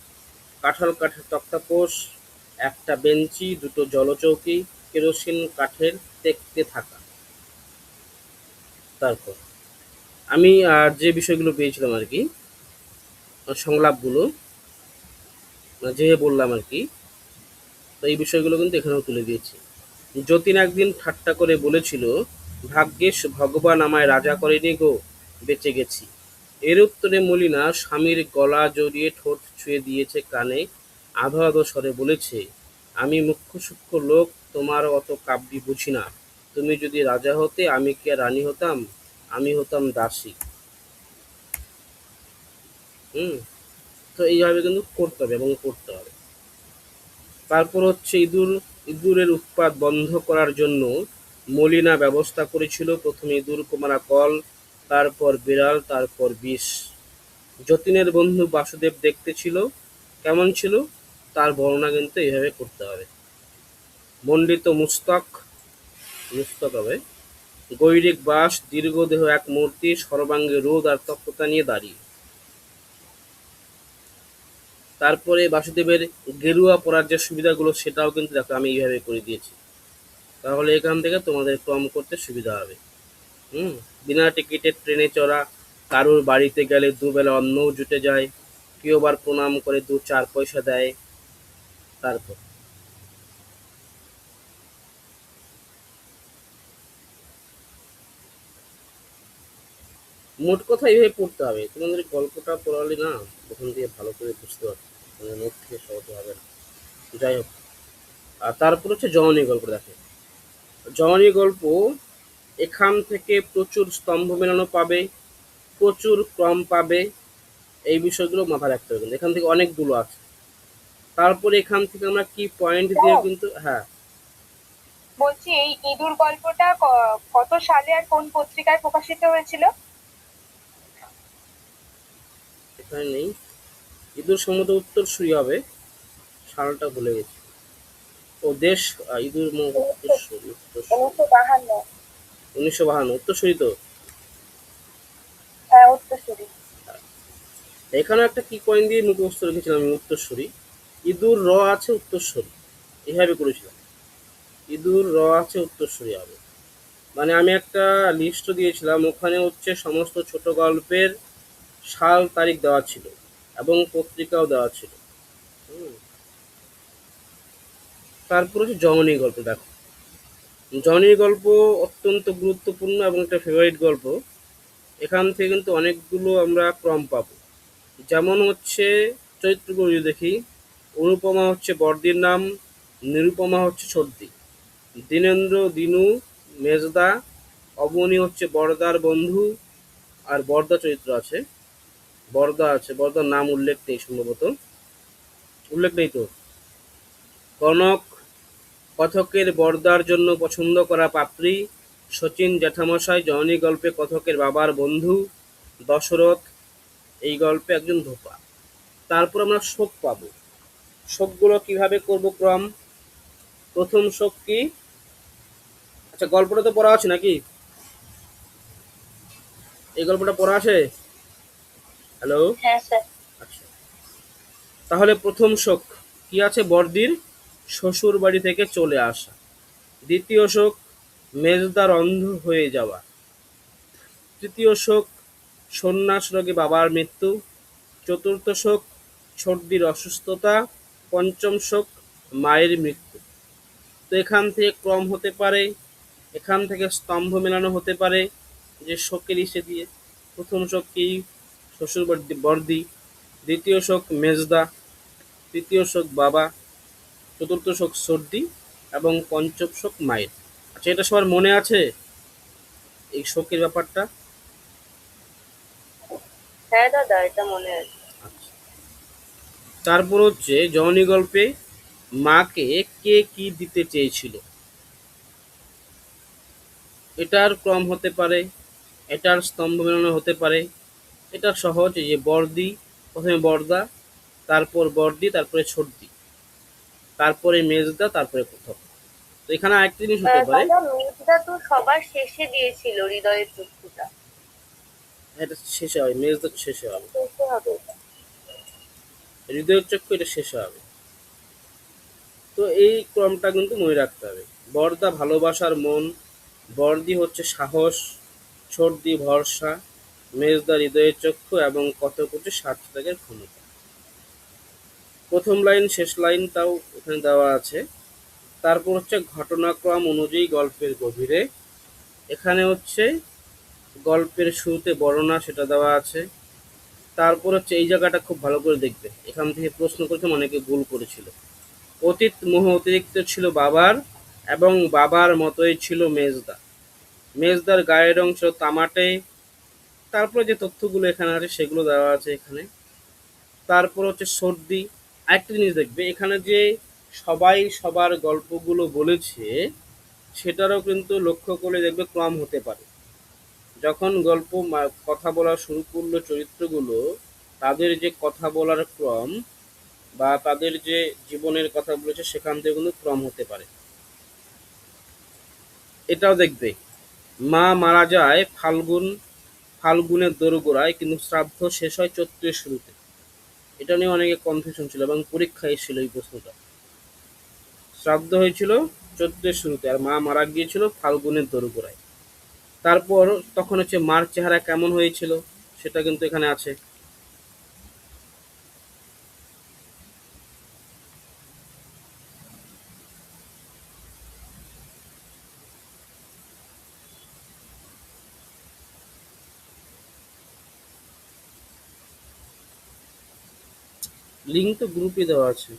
কাঁঠাল কাঠের তক্তাপোষ, একটা বেঞ্চি, দুটো জলচৌকি, কেরোসিন কাঠের তেকতে থাকা। তারপর আমি যে বিষয়গুলো পেয়েছিলাম আর কি, সংলাপগুলো যে বললাম আর কি, তো এই বিষয়গুলো কিন্তু এখানেও তুলে দিয়েছি। যতীন একদিন ঠাট্টা করে বলেছিল, ভাগ্যিস ভগবান আমায় রাজা করেনি গো, বেঁচে গেছি। এর উত্তরে মলিনা স্বামীর গলা জড়িয়ে ঠোঁট ছুঁয়ে দিয়েছে কানে, আধো আধো স্বরে বলেছে, আমি মুখ্য সূক্ষ্ম লোক, তোমার অত কাব্যি বুঝি না। তুমি যদি রাজা হতে আমি কি আর রানী হতাম? আমি হতাম দাসী। হুম। তো এইভাবে কিন্তু করতে হবে এবং করতে হবে। তারপর হচ্ছে ইঁদুরের উৎপাত বন্ধ করার জন্য মলিনা ব্যবস্থা করেছিল, প্রথমে ইঁদুর মারা কল, তারপর বিড়াল, তারপর বিষ। যতীনের বন্ধু বাসুদেব দেখতে ছিল কেমন ছিল, তার বর্ণনা কিন্তু এইভাবে করতে হবে। মণ্ডিত মুস্তক, মুস্তক হবে। গৈরিক বাস, দীর্ঘদেহ এক মূর্তি, সর্বাঙ্গে রোদ আর তপ্ততা নিয়ে দাঁড়িয়ে। তারপরে বাসুদেবের গেরুয়া পরার যে সুবিধাগুলো সেটাও কিন্তু দেখো আমি এইভাবে করে দিয়েছি। তাহলে এখান থেকে তোমাদের ক্রম করতে সুবিধা হবে। হুম। বিনা টিকিটে ট্রেনে চড়া, কারুর বাড়িতে গেলে দুবেলা অন্নও জুটে যায়, কেউ আবার প্রণাম করে 2-4 পয়সা দেয়। তারপর মোট কথা এইভাবে পড়তে হবে। তোমাদের গল্পটা পড়ালে না ওখান দিয়ে ভালো করে বুঝতে পারবে, মানে নোট থেকে সহজে হবে না। যাই হোক, আর তারপর হচ্ছে জননী গল্প। দেখো, জননী গল্প এখান থেকে প্রচুর স্তম্ভ মেলানো পাবে, প্রচুর ক্রম পাবে, এই বিষয়গুলো মাথায় রাখতে হবে। কিন্তু এখান থেকে অনেকগুলো আছে। তারপরে এখান থেকে আমরা কি পয়েন্ট দিয়ে স্যার, কিন্তু, হ্যাঁ, বলছি এই ইঁদুর গল্পটা কত সালে আর কোন পত্রিকায় প্রকাশিত হয়েছিল? এখানে নেই। ইঁদুর সম্ভবত উত্তরসূরি হবে, সালটা ভুলে গেছি। ও দেশ, ইঁদুর উত্তরসূরি, উত্তরসূরি 1952। 1952 উত্তরসূরি তো। হ্যাঁ, উত্তরসূরি। এখানে একটা কি পয়েন্ট দিয়ে মুখস্থ রেখেছিলাম আমি, উত্তরসূরি। ইঁদুর র আছে উত্তরসূরি, এভাবে করেছিলাম। ইঁদুর র আছে উত্তরসূরি হবে। মানে আমি একটা লিস্ট দিয়েছিলাম, ওখানে হচ্ছে সমস্ত ছোট গল্পের সাল তারিখ দেওয়া ছিল এবং পত্রিকাও দেওয়া ছিল। হুম। তারপর হচ্ছে জননী গল্প। দেখো, জননী গল্প অত্যন্ত গুরুত্বপূর্ণ এবং একটা ফেভারিট গল্প। এখান থেকে কিন্তু অনেকগুলো আমরা ক্রম পাবো। যেমন হচ্ছে চরিত্রগুলো যদি দেখি, অনুপমা হচ্ছে বড়দির নাম, নিরুপমা হচ্ছে সর্দি, দীনেন্দ্র দিনু মেজদা, অবনী হচ্ছে বড়দার বন্ধু, আর বড়দা চরিত্র আছে, বড়দা আছে, বড়দার নাম উল্লেখ নেই সম্ভবত, উল্লেখ নেই তো। কনক কথকের বড়দার জন্য পছন্দ করা পাত্রী, শচীন জ্যাঠামশাই জননী গল্পে কথকের বাবার বন্ধু, দশরথ এই গল্পে একজন ধোপা। তারপর আমরা শোক পাবো। শোকগুলো কিভাবে করব ক্রম? প্রথম শোক কি? আচ্ছা, গল্পটা তো পড়া আছে নাকি? এই গল্পটা পড়া আছে? হ্যালো। হ্যাঁ স্যার। আচ্ছা, তাহলে প্রথম শোক কি আছে? বড়দির শ্বশুর বাড়ি থেকে চলে আসা। দ্বিতীয় শোক মেজদার অন্ধ হয়ে যাওয়া। তৃতীয় শোক সন্ন্যাস রোগে বাবার মৃত্যু। চতুর্থ শোক সর্দির অসুস্থতা। পঞ্চম শোক মায়ের মৃত্যু। তো এখান থেকে ক্রম হতে পারে, এখান থেকে স্তম্ভ মেলানো হতে পারে, যে শোকের ইসে দিয়ে। প্রথম শোক কি? শ্বশুর বর্দি। দ্বিতীয় শোক মেজদা। তৃতীয় শোক বাবা। চতুর্থ শোক সর্দি এবং পঞ্চম শোক মায়ের। আচ্ছা, এটা সবার মনে আছে এই শোকের ব্যাপারটা? হ্যাঁ দাদা, এটা মনে আছে। আচ্ছা, তারপর হচ্ছে জননী গল্পে মাকে কে কি দিতে চেয়েছিল, এটার ক্রম হতে পারে, এটার স্তম্ভ মেলানো হতে পারে। এটা সহজ, এই যে বর্দি, প্রথমে বর্দা, তারপর বর্দি, তারপরে সর্দি, তারপরে মেজদা, তারপরে কোথাও। তো এখানে আরেকটা জিনিস হতে পারে, দাদা, মেজদা তো সবার শেষে দিয়েছিল হৃদয়ের চক্ষুটা। এটা শেষে হবে, মেজদা শেষে হবে। শেষে হবে এটা। হৃদয়ের চক্ষু এটা শেষে হবে। তো এই ক্রমটা কিন্তু মনে রাখতে হবে। বর্দা ভালোবাসার মন, বর্দি হচ্ছে সাহস, সর্দি ভরসা, মেজদা হৃদয়ের চক্ষু এবং কতকটি স্বার্থ ত্যাগের ক্ষমতা। প্রথম লাইন শেষ লাইনটাও এখানে দেওয়া আছে। তারপর হচ্ছে ঘটনাক্রম অনুযায়ী গল্পের গভীরে, এখানে হচ্ছে গল্পের শুরুতে বর্ণনা সেটা দেওয়া আছে। তারপর হচ্ছে এই জায়গাটা খুব ভালো করে দেখবে, এখান থেকে প্রশ্ন করেছে অনেকে ভুল করেছিল। অতীত মোহ অতিরিক্ত ছিল বাবার, এবং বাবার মতোই ছিল মেজদা। মেজদার গায়ের রং ছিল তামাটে। তারপরে যে তথ্যগুলো এখানে আছে সেগুলো দেওয়া আছে এখানে। তারপর হচ্ছে সর্দি। আরেকটা জিনিস দেখবে এখানে যে সবাই সবার গল্পগুলো বলেছে, সেটারও কিন্তু লক্ষ্য করে দেখবে ক্রম হতে পারে। যখন গল্প কথা বলা শুরু করলো চরিত্রগুলো, তাদের যে কথা বলার ক্রম বা তাদের যে জীবনের কথা বলেছে সেখান থেকে কিন্তু ক্রম হতে পারে। এটাও দেখবে, মা মারা যায় ফাল্গুনের দোরগোড়ায়, কিন্তু শ্রাদ্ধ শেষ হয় চৈত্রের শুরুতে। এটা নিয়ে অনেকে কনফিউশন ছিল এবং পরীক্ষায় এসেছিল এই প্রশ্নটা। শ্রাদ্ধ হয়েছিল চৈত্রের শুরুতে আর মা মারা গিয়েছিল ফাল্গুনের দোরগোড়ায়। তারপর তখন হচ্ছে মার চেহারা কেমন হয়েছিল সেটা কিন্তু এখানে আছে। লিঙ্ক তো গ্রুপে দেওয়া আছে।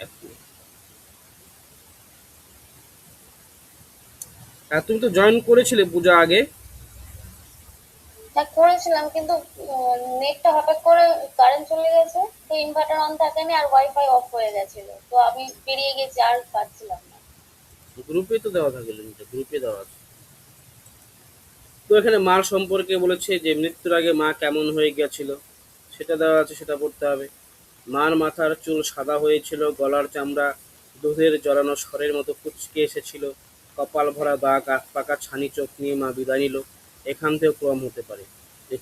এক মিনিট। আর তুমি তো জয়েন করেছিলে পূজা আগে। হ্যাঁ করেছিলাম, কিন্তু নেটটা হঠাৎ করে কারেন্ট চলে গেছে, তো ইনভার্টার অন থাকেনি আর ওয়াইফাই অফ হয়ে গেছিল, তো আমি বেরিয়ে গেছি আর পাচ্ছিলাম না। গ্রুপে তো দেওয়া থাকে, লিঙ্কটা গ্রুপে দেওয়া আছে। তো এখানে মার সম্পর্কে বলেছে যে মৃত্যুর আগে মা কেমন হয়ে গেছিল সেটা দেওয়া আছে, সেটা পড়তে হবে। মার মাথার চুল সাদা হয়েছিল, গলার চামড়া দুধের জড়ানো স্বরের মতো কুঁচকে এসেছিল, কপাল ভরা দাগ, আখ পাকা ছানি চোখ নিয়ে মা বিদায় নিল। এখান থেকেও ক্রম হতে পারে যে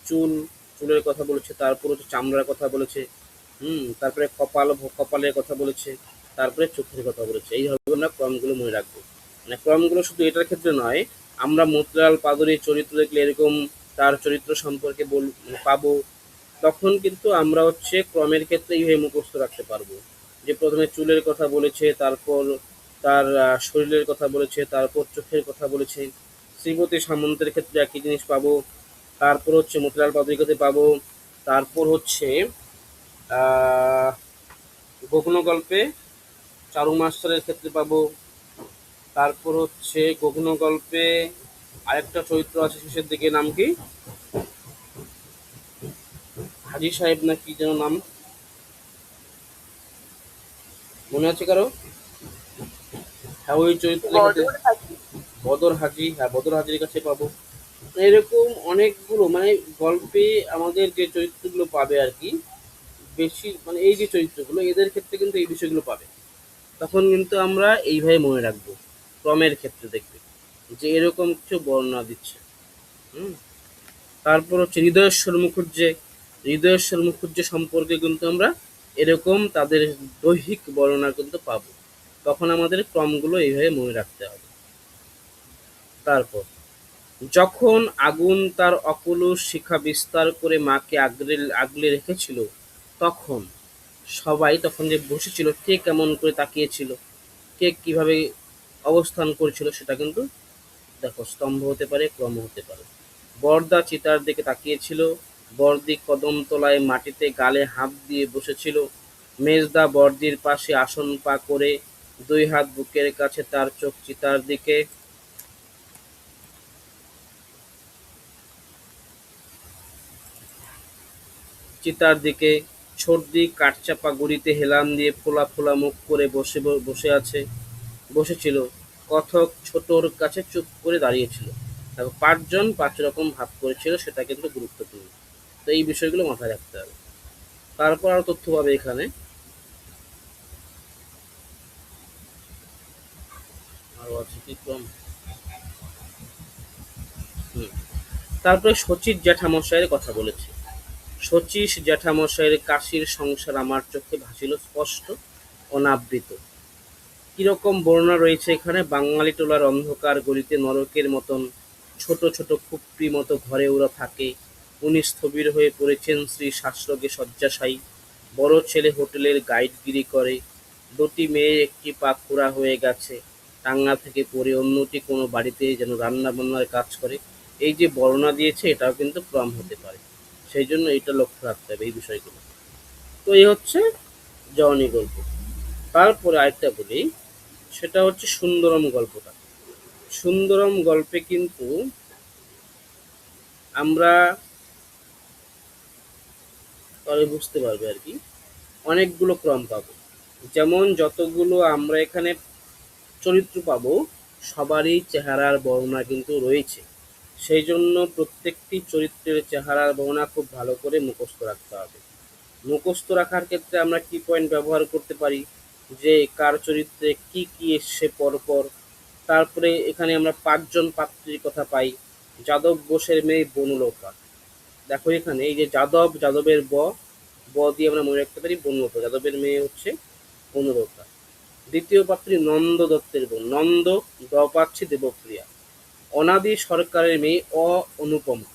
চুলের কথা বলেছে, তারপর হচ্ছে চামড়ার কথা বলেছে, তারপরে কপালের কথা বলেছে, তারপরে চোখের কথা বলেছে। এইভাবে আমরা ক্রমগুলো মনে রাখবো। মানে ক্রমগুলো শুধু এটার ক্ষেত্রে নয়, আমরা মতিলাল পাদুরির চরিত্র দেখলে এরকম তার চরিত্র সম্পর্কে পাবো। তখন কিন্তু আমরা হচ্ছে ক্রমের ক্ষেত্রে এইভাবে মুখস্থ রাখতে পারবো যে প্রথমে চুলের কথা বলেছে, তারপর তার শরীরের কথা বলেছে, তারপর চোখের কথা বলেছে। শ্রীমতী সামন্তের ক্ষেত্রে একই জিনিস পাবো। তারপর হচ্ছে মতিলাল পাদুরির ক্ষেত্রে পাবো। তারপর হচ্ছে আহ গগন গল্পে চারু মাস্টারের ক্ষেত্রে পাবো। তারপর হচ্ছে গগন গল্পে আরেকটা চরিত্র আছে শেষের দিকে, নাম কি, হাজি সাহেব না কি যেন নাম, মনে আছে কারো? হ্যাঁ ওই চরিত্রের ক্ষেত্রে বদর হাজি, হ্যাঁ বদর হাজির কাছে পাবো। এরকম অনেকগুলো মানে গল্পে আমাদের যে চরিত্রগুলো পাবে আর কি, বেশি মানে এই যে চরিত্রগুলো এদের ক্ষেত্রে কিন্তু এই বিষয়গুলো পাবে। তখন কিন্তু আমরা এইভাবে মনে রাখবো ক্রমের ক্ষেত্রে দেখবে যে এরকম কিছু বর্ণনা দিচ্ছে। হুম। তারপর হচ্ছে হৃদয়েশ্বর মুখুজ্জে সম্পর্কে কিন্তু আমরা এরকম তাদের দৈহিক বর্ণনা কিন্তু পাবো। তখন আমাদের ক্রমগুলো এইভাবে মনে রাখতে হবে। তারপর যখন আগুন তার অকলুষ শিখা বিস্তার করে মাকে আগলে রেখেছিল, তখন তখন যে বসেছিল কে কেমন করে তাকিয়েছিল, কে কিভাবে অবস্থান করেছিল সেটা কিন্তু দেখো স্তম্ভ হতে পারে, ক্রম হতে পারে। বরদা চিতার দিকে তাকিয়েছিল, বর্দি কদমতলায় মাটিতে গালে হাত দিয়ে বসেছিল, মেজদা বর্দির পাশে আসন পা করে, দুই হাত বুকের কাছে, তার চোখ চিতার দিকে। সর্দি কাঠচাপা গুড়িতে হেলান দিয়ে ফোলা ফোলা মুখ করে বসেছিল। কথক ছোটর কাছে চুপ করে দাঁড়িয়েছিল। তারপর 5 জন 5 রকম ভাব করেছিল, সেটা কিন্তু গুরুত্বপূর্ণ। তো এই বিষয়গুলো মাথায় রাখতে হবে। তারপর আরো তথ্য পাবে এখানে। আরো আছে কি কম? হুম। তারপরে শচীশ জ্যাঠামশাইয়ের কথা বলেছে। শচীশ জ্যাঠামশাইয়ের কাশির সংসার আমার চোখে ভাসিল স্পষ্ট, অনাবৃত। কিরকম বর্ণনা রয়েছে এখানে? বাঙালি টোলার অন্ধকার গলিতে নরকের মতন ছোট ছোট খুপড়ি মতো ঘরে ওরা থাকে। উনি স্থবির হয়ে পড়েছেন শ্রী শাস্ত্রকে শয্যাশায়ী। বড় ছেলে হোটেলের গাইডগিরি করে। দুটি মেয়ে, একটি পা খোড়া হয়ে গেছে টাঙ্গা থেকে পড়ে, অন্যটি কোনো বাড়িতে যেন রান্না বান্নার কাজ করে। এই যে বর্ণনা দিয়েছে, এটাও কিন্তু প্রম হতে পারে, সেই জন্য এটা লক্ষ্য রাখতে হবে এই বিষয়গুলো। তো এই হচ্ছে জননী গল্প। তারপরে আরেকটা বলি, সেটা হচ্ছে সুন্দরম গল্পটা। সুন্দরম গল্পে কিন্তু আমরা পরে বুঝতে পারবে আর কি, অনেকগুলো ক্রম পাবো। যেমন যতগুলো আমরা এখানে চরিত্র পাবো, সবারই চেহারার বর্ণনা কিন্তু রয়েছে। সেই জন্য প্রত্যেকটি চরিত্রের চেহারার বর্ণনা খুব ভালো করে মুখস্থ রাখতে হবে। মুখস্থ রাখার ক্ষেত্রে আমরা কি পয়েন্ট ব্যবহার করতে পারি, যে কার চরিত্রে কি কি এসছে পরপর। তারপরে এখানে আমরা 5 জন পাত্রীর কথা পাই। যাদব বোসের মেয়ে বনলতা। দেখো এখানে এই যে যাদব, যাদবের ব দিয়ে আমরা মনে রাখতে পারি বনলতা, যাদবের মেয়ে হচ্ছে বনলতা। দ্বিতীয় পাত্রী নন্দ দত্তের বোন, নন্দ, দ পাচ্ছি দেবপ্রিয়া। অনাদি সরকারের মেয়ে অনুপমা।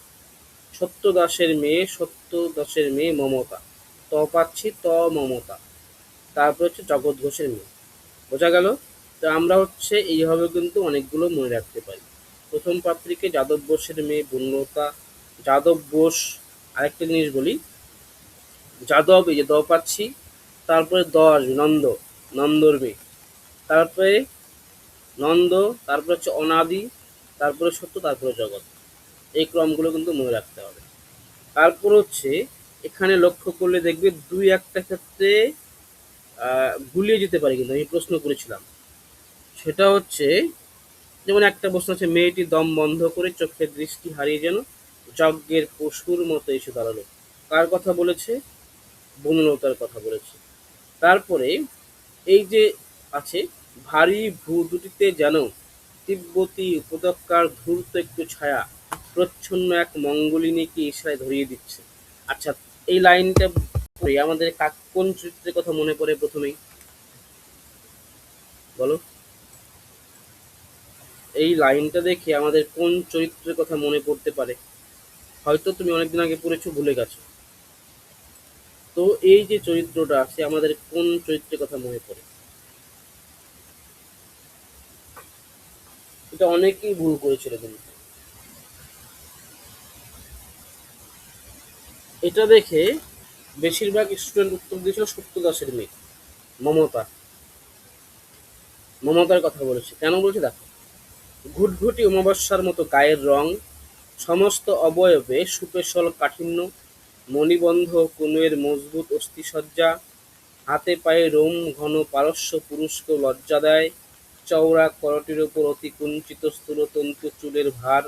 সত্য দাসের মেয়ে, সত্য দাসের মেয়ে মমতা, ত পাচ্ছি ত মমতা। তারপর হচ্ছে জগৎ ঘোষের মেয়ে। বোঝা গেল? তো আমরা হচ্ছে এইভাবে কিন্তু অনেকগুলো মনে রাখতে পারি। প্রথম পাত্রীকে যাদব বোসের মেয়ে বনলতা। যাদব বোস, আরেকটা জিনিস বলি, যাদব এই যে দ পাচ্ছি, তারপরে দ আসবে নন্দ, নন্দর মেয়ে। তারপরে নন্দ, তারপরে হচ্ছে অনাদি, তারপরে সত্য, তারপরে জগৎ। এই ক্রমগুলো কিন্তু মনে রাখতে হবে। তারপর হচ্ছে এখানে লক্ষ্য করলে দেখবে দুই একটা ক্ষেত্রে গুলিয়ে যেতে পারে, কিন্তু আমি প্রশ্ন করেছিলাম। সেটা হচ্ছে, যেমন একটা প্রশ্ন আছে, মেয়েটি দম বন্ধ করে চোখের দৃষ্টি হারিয়ে যেন যজ্ঞের পশুর মতো এসে দাঁড়ালো। কার কথা বলেছে? বনলতার কথা বলেছে। তারপরে এই যে আছে, ভারী ভূ দুটিতে যেন তিব্বতী উপত্যকার ধূর্ত একটু ছায়া প্রচ্ছন্ন এক মঙ্গলিনীকে ইশারায় ধরিয়ে দিচ্ছে। আচ্ছা, এই লাইনটা পড়ে আমাদের কোন চরিত্রের কথা মনে পড়ে প্রথমেই বলো? এই লাইনটা দেখে আমাদের কোন চরিত্রের কথা মনে পড়তে পারে? হয়তো তুমি অনেকদিন আগে পড়েছো, ভুলে গেছো। তো এই যে চরিত্রটা আছে, আমাদের কোন চরিত্রের কথা মনে পড়ে? এটা অনেকেই ভুল করেছিল কিন্তু। এটা দেখে বেশিরভাগ স্টুডেন্ট উত্তর দিয়েছিল সত্য দাসের মেয়ে মমতা। মমতার কথা বলেছে, কেন বলছে দেখো। ঘুটঘুটি অমাবস্যার মতো গায়ের রং, সমস্ত অবয়বে সুপেশল কাঠিন্য, মণিবন্ধ কনুয়ের মজবুত অস্থিসজ্জা, হাতে পায়ে রোম ঘন পারস্য পুরুষকেও লজ্জা দেয়। চওড়া করটির ওপর অতি কুঞ্চিত স্থূলতন্তু চুলের ভার,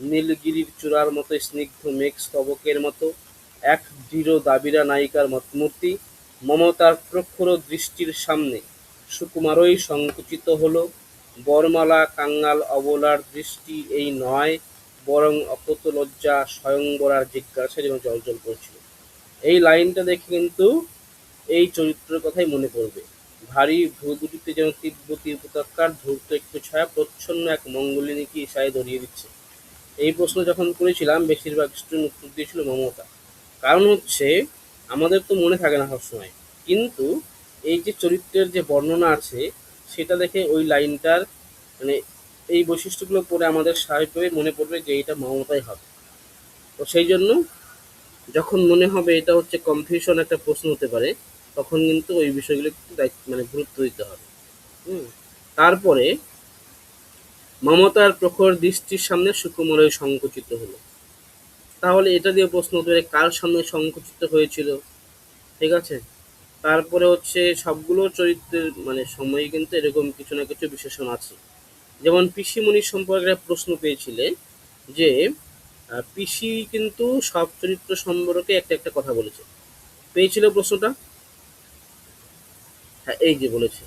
নীলগিরির চূড়ার মতো স্নিগ্ধ মেঘ স্তবকের মতো এক দৃঢ় দাবিরা নায়িকার মূর্তি। মমতার প্রখর দৃষ্টির সামনে সুকুমারই সংকুচিত হল। বরমালা কাঙাল অবলার দৃষ্টি এই নয়, বরং অকত লজ্জা স্বয়ংবরার জিজ্ঞাসা যেন জ্বলজ্বল করছিল। এই লাইনটা দেখে কিন্তু এই চরিত্রের কথাই মনে পড়বে। ভারী ভ্রু দুটিতে যেন তিব্বতী উপত্যকার ধূর্ত একটু ছায়া প্রচ্ছন্ন এক মঙ্গলিনীকে ইশারায় ধরিয়ে দিচ্ছে। এই প্রশ্ন যখন করেছিলাম, বেশিরভাগ স্টুডেন্ট উত্তর দিয়েছিল মমতা। কারণ হচ্ছে আমাদের তো মনে থাকে না সবসময়, কিন্তু এই যে চরিত্রের যে বর্ণনা আছে, সেটা দেখে ওই লাইনটার মানে এই বৈশিষ্ট্যগুলো পড়ে আমাদের স্বাভাবিকভাবে মনে পড়বে যে এটা মমতাই হবে। তো সেই জন্য যখন মনে হবে এটা হচ্ছে কনফিউশন একটা প্রশ্ন হতে পারে, তখন কিন্তু ওই বিষয়গুলো একটু মানে গুরুত্ব দিতে হবে। হুম। তারপরে মমতার প্রখর দৃষ্টির সামনে সুকুমারই সংকুচিত হলো। তাহলে এটা দিয়ে প্রশ্ন হতে পারে কার সামনে সংকুচিত হয়েছিল, ঠিক আছে? তারপরে হচ্ছে সবগুলো চরিত্রের মানে সময়ে কিন্তু এরকম কিছু না কিছু বিশেষণ আছে। যেমন পিসিমণির সম্পর্কে একটা প্রশ্ন পেয়েছিলে যে পিসি কিন্তু সব চরিত্র সম্পর্কে একটা একটা কথা বলেছে, পেয়েছিল প্রশ্নটা? হ্যাঁ, এই যে বলেছে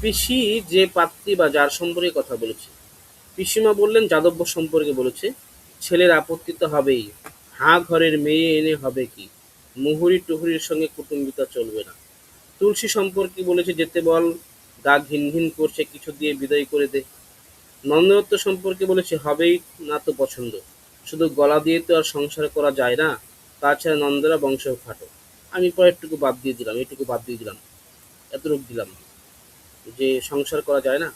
পিসি যে পাত্রী বা যার সম্পর্কে কথা বলেছে, পিসিমা বললেন যাদব্য সম্পর্কে বলেছে। ছেলের আপত্তি তো হবেই, হাঁ ঘরের মেয়ে এনে হবে কি, মুহুরি টুহুরির সঙ্গে কুটুম্বিতা চলবে না। তুলসী সম্পর্কে বলেছে যেতে বল, গা ঘিন ঘিন করছে, কিছু দিয়ে বিদায় করে দে। নন্দদত্ত সম্পর্কে বলেছে হবেই না তো পছন্দ, শুধু গলা দিয়ে তো আর সংসার করা যায় না, তাছাড়া নন্দরা বংশ খাটো। আমি পরে একটুকু বাদ দিয়ে দিলাম, এইটুকু বাদ দিয়ে দিলাম, এতটুকু দিলাম যে সংসার করা যায় না।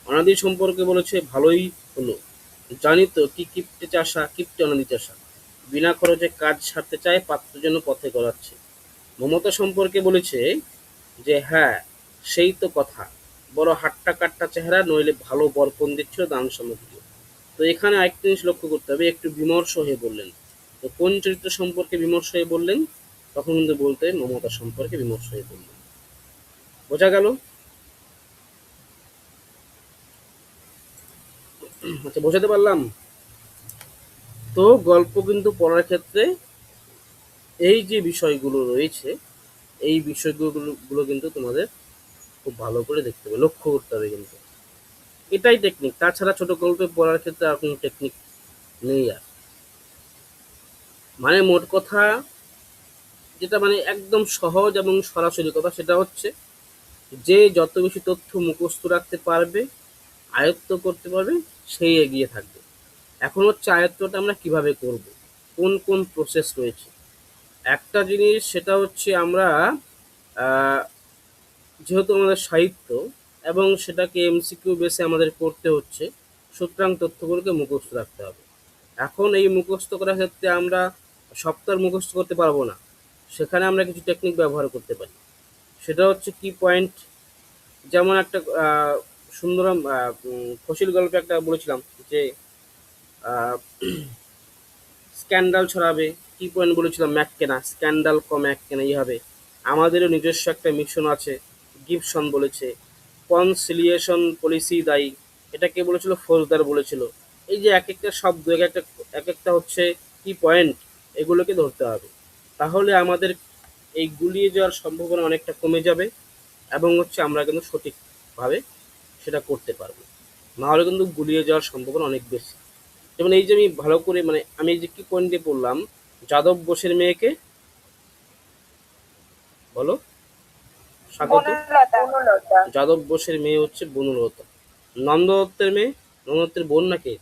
অনাদি সম্পর্কে বলেছে ভালোই হলো, জানি তো কি কিপ্টে চাষা, কিপ্টে অনাদি চাষা, বিনা খরচে কাজ সারতে চায়, পাত্র যেন পথে গড়াচ্ছে। মমতা সম্পর্কে বলেছে যে হ্যাঁ, সেই তো কথা, বড় হাট্টা কাট্টা চেহারা, নইলে ভালো বরপণ দিচ্ছিল দান সামগ্রী। তো এখানে আরেকটা জিনিস লক্ষ্য করতে হবে, একটু বিমর্ষ হয়ে বললেন। তো কোন চরিত্র সম্পর্কে বিমর্ষ হয়ে বললেন? তখন কিন্তু বলতে হয় মমতা সম্পর্কে বিমর্ষ হয়ে বললেন। বোঝা গেল? আচ্ছা, বোঝাতে পারলাম? তো গল্প কিন্তু পড়ার ক্ষেত্রে এই যে বিষয়গুলো রয়েছে, এই বিষয়গুলো কিন্তু তোমাদের খুব ভালো করে দেখতে হবে, লক্ষ্য করতে হবে কিন্তু। এটাই টেকনিক, তাছাড়া ছোট গল্পে পড়ার ক্ষেত্রে আর কোনো টেকনিক নেই আর। মানে মোট কথা যেটা, মানে একদম সহজ এবং সরাসরি কথা, সেটা হচ্ছে যে যত বেশি তথ্য মুখস্থ রাখতে পারবে, আয়ত্ত করতে পারবে, সেই এগিয়ে থাকবে। এখন হচ্ছে আয়ত্তটা আমরা কিভাবে করব, কোন কোন প্রসেস রয়েছে। একটা জিনিস সেটা হচ্ছে আমরা আহ, যেহেতু আমাদের সাহিত্য এবং সেটাকে এমসিকিউ বেসে আমাদের করতে হচ্ছে, সুতরাং তথ্যগুলোকে মুখস্থ রাখতে হবে। এখন এই মুখস্থ করার ক্ষেত্রে আমরা সপ্তাহ মুখস্থ করতে পারবো না, সেখানে আমরা কিছু টেকনিক ব্যবহার করতে পারি। সেটা হচ্ছে কি পয়েন্ট, যেমন একটা সুন্দরম ফসিল গল্পে একটা বলেছিলাম যে স্ক্যান্ডাল ছড়াবে, কি পয়েন্ট বলেছিলাম, ম্যাককেনা, স্ক্যান্ডাল ম্যাককেনা, এইভাবে আমাদেরও নিজস্ব একটা মিশন আছে, গিবসন বলেছে। কনসিলিয়েশন পলিসি দায়ী, এটা কে বলেছিল? ফৌজদার বলেছিল। এই যে এক একটা শব্দ, এক একটা হচ্ছে কি পয়েন্ট, এগুলোকে ধরতে হবে। তাহলে আমাদের এই গুলিয়ে যাওয়ার সম্ভাবনা অনেকটা কমে যাবে, এবং হচ্ছে আমরা কিন্তু সঠিকভাবে সেটা করতে পারবো। নাহলে কিন্তু গুলিয়ে যাওয়ার সম্ভাবনা অনেক বেশি। যেমন এই যে আমি ভালো করে, মানে আমি এই যে কি পয়েন্ট দিয়ে পড়লাম, যাদব বোসের মেয়েকে বলো, স্বাগত। বনলতা। যাদব বোসের মেয়ে হচ্ছে বনলতা। নন্দদত্তের মেয়ে, নন্দদত্তের বোন নাকি?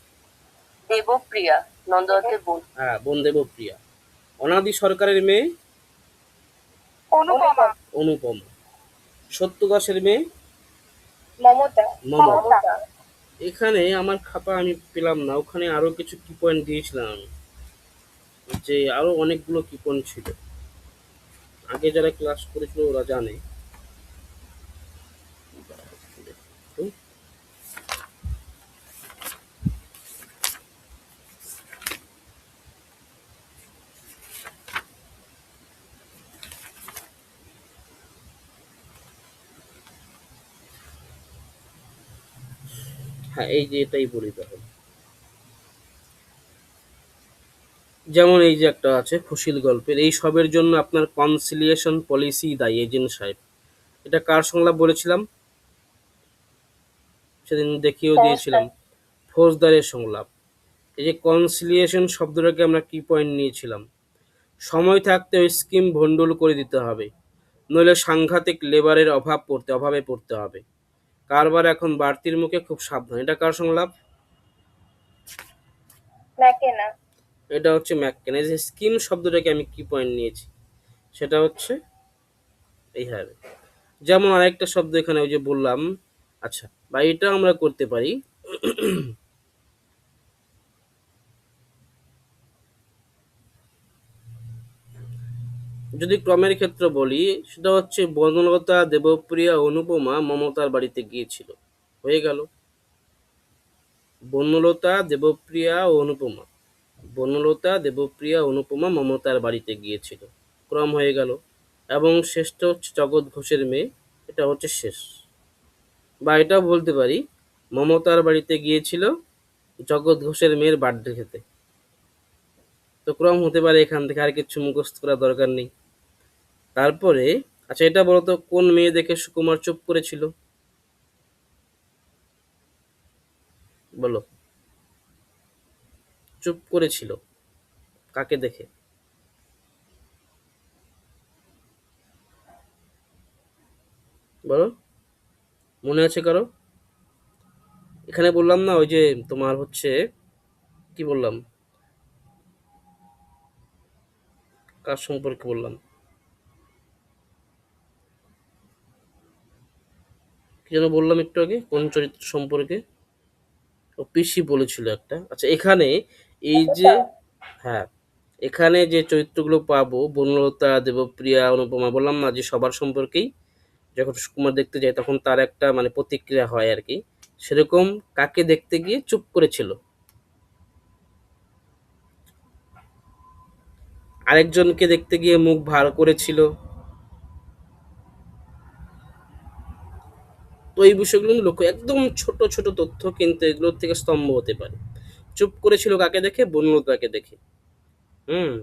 দেবপ্রিয়া, নন্দদত্তের বোন। হ্যাঁ, বোন দেবপ্রিয়া। অনাদি সরকারের মেয়ে অনুপমা। অনুপমা। সত্য দাসের মেয়ে মমতা। মমতা। এখানে আমার খাতা আমি পেলাম না, ওখানে আরো কিছু কি পয়েন্ট দিয়েছিলাম আমি, যে আরো অনেকগুলো কি পয়েন্ট ছিল, আগে যারা ক্লাস করেছিল ওরা জানে। তো হ্যাঁ, এই যে এটাই বলি তাহলে। যেমন এই যে একটা আছে ফসিল গল্পের, এই সবের জন্য আপনার কনসিলিয়েশন পলিসি দায়ী এজেন্ট সাহেব। এটা কার সংলাপ বলেছিলাম? সেদিন দেখিয়েও দিয়েছিলাম, ফৌজদারের সংলাপ। এই যে কনসিলিয়েশন শব্দটাকে আমরা কি পয়েন্ট নিয়েছিলাম, সময় থাকতে ওই স্কিম ভন্ডুল করে দিতে হবে, নইলে সাংঘাতিক লেবারের অভাবে পড়তে হবে। কারবার এখন বাড়তির মুখে, খুব সাবধান। এটা কার সংলাপ? ম্যাকেনা। এটা হচ্ছে ম্যাককেন। এই যে স্কিম শব্দটাকে আমি কি পয়েন্ট নিয়েছি, সেটা হচ্ছে এইভাবে। যেমন আরেকটা শব্দ এখানে ওই যে বললাম, আচ্ছা, বা এটা আমরা করতে পারি, যদি ক্রমের ক্ষেত্রে বলি, সেটা হচ্ছে বনলতা দেবপ্রিয়া অনুপমা মমতার বাড়িতে গিয়েছিল, হয়ে গেল। বনলতা দেবপ্রিয়া ও অনুপমা, বনলতা দেবপ্রিয়া অনুপমা মমতার বাড়িতে গিয়েছিল, ক্রম হয়ে গেল। এবং শেষটা হচ্ছে জগৎ ঘোষের মেয়ে, এটা হচ্ছে শেষ। বা এটাও বলতে পারি মমতার বাড়িতে গিয়েছিল জগৎ ঘোষের মেয়ের বার্থডে খেতে। তো ক্রম হতে পারে, এখান থেকে আর কিছু মুখস্থ করার দরকার নেই। তারপরে আচ্ছা এটা বলতো, কোন মেয়ে দেখে সুকুমার চুপ করেছিল? বলো, চুপ করেছিল কাকে দেখে? বলো, মনে আছে কারো? এখানে বললাম না, ওই যে তোমার হচ্ছে কি বললাম, কার সম্পর্কে বললাম, কি যেন বললাম একটু আগে, কোন চরিত্র সম্পর্কে? ও পিসি বলেছিল একটা। আচ্ছা এখানে এই যে, হ্যাঁ, এখানে যে চরিত্রগুলো পাবো, বনলতা, দেবপ্রিয়া, অনুপমা, বললাম না যে সবার সম্পর্কেই যখন সুকুমার দেখতে যায় তখন তার একটা মানে প্রতিক্রিয়া হয় আর কি। সেরকম কাকে দেখতে গিয়ে চুপ করেছিল? আরেকজনকে দেখতে গিয়ে মুখ ভার করেছিল। তো এই বিষয়গুলো কিন্তু লক্ষ্য, একদম ছোট ছোট তথ্য, কিন্তু এগুলোর থেকে স্তম্ভ হতে পারে। চুপ করেছিল কাকে দেখে? বনলতাকে দেখে। হুম।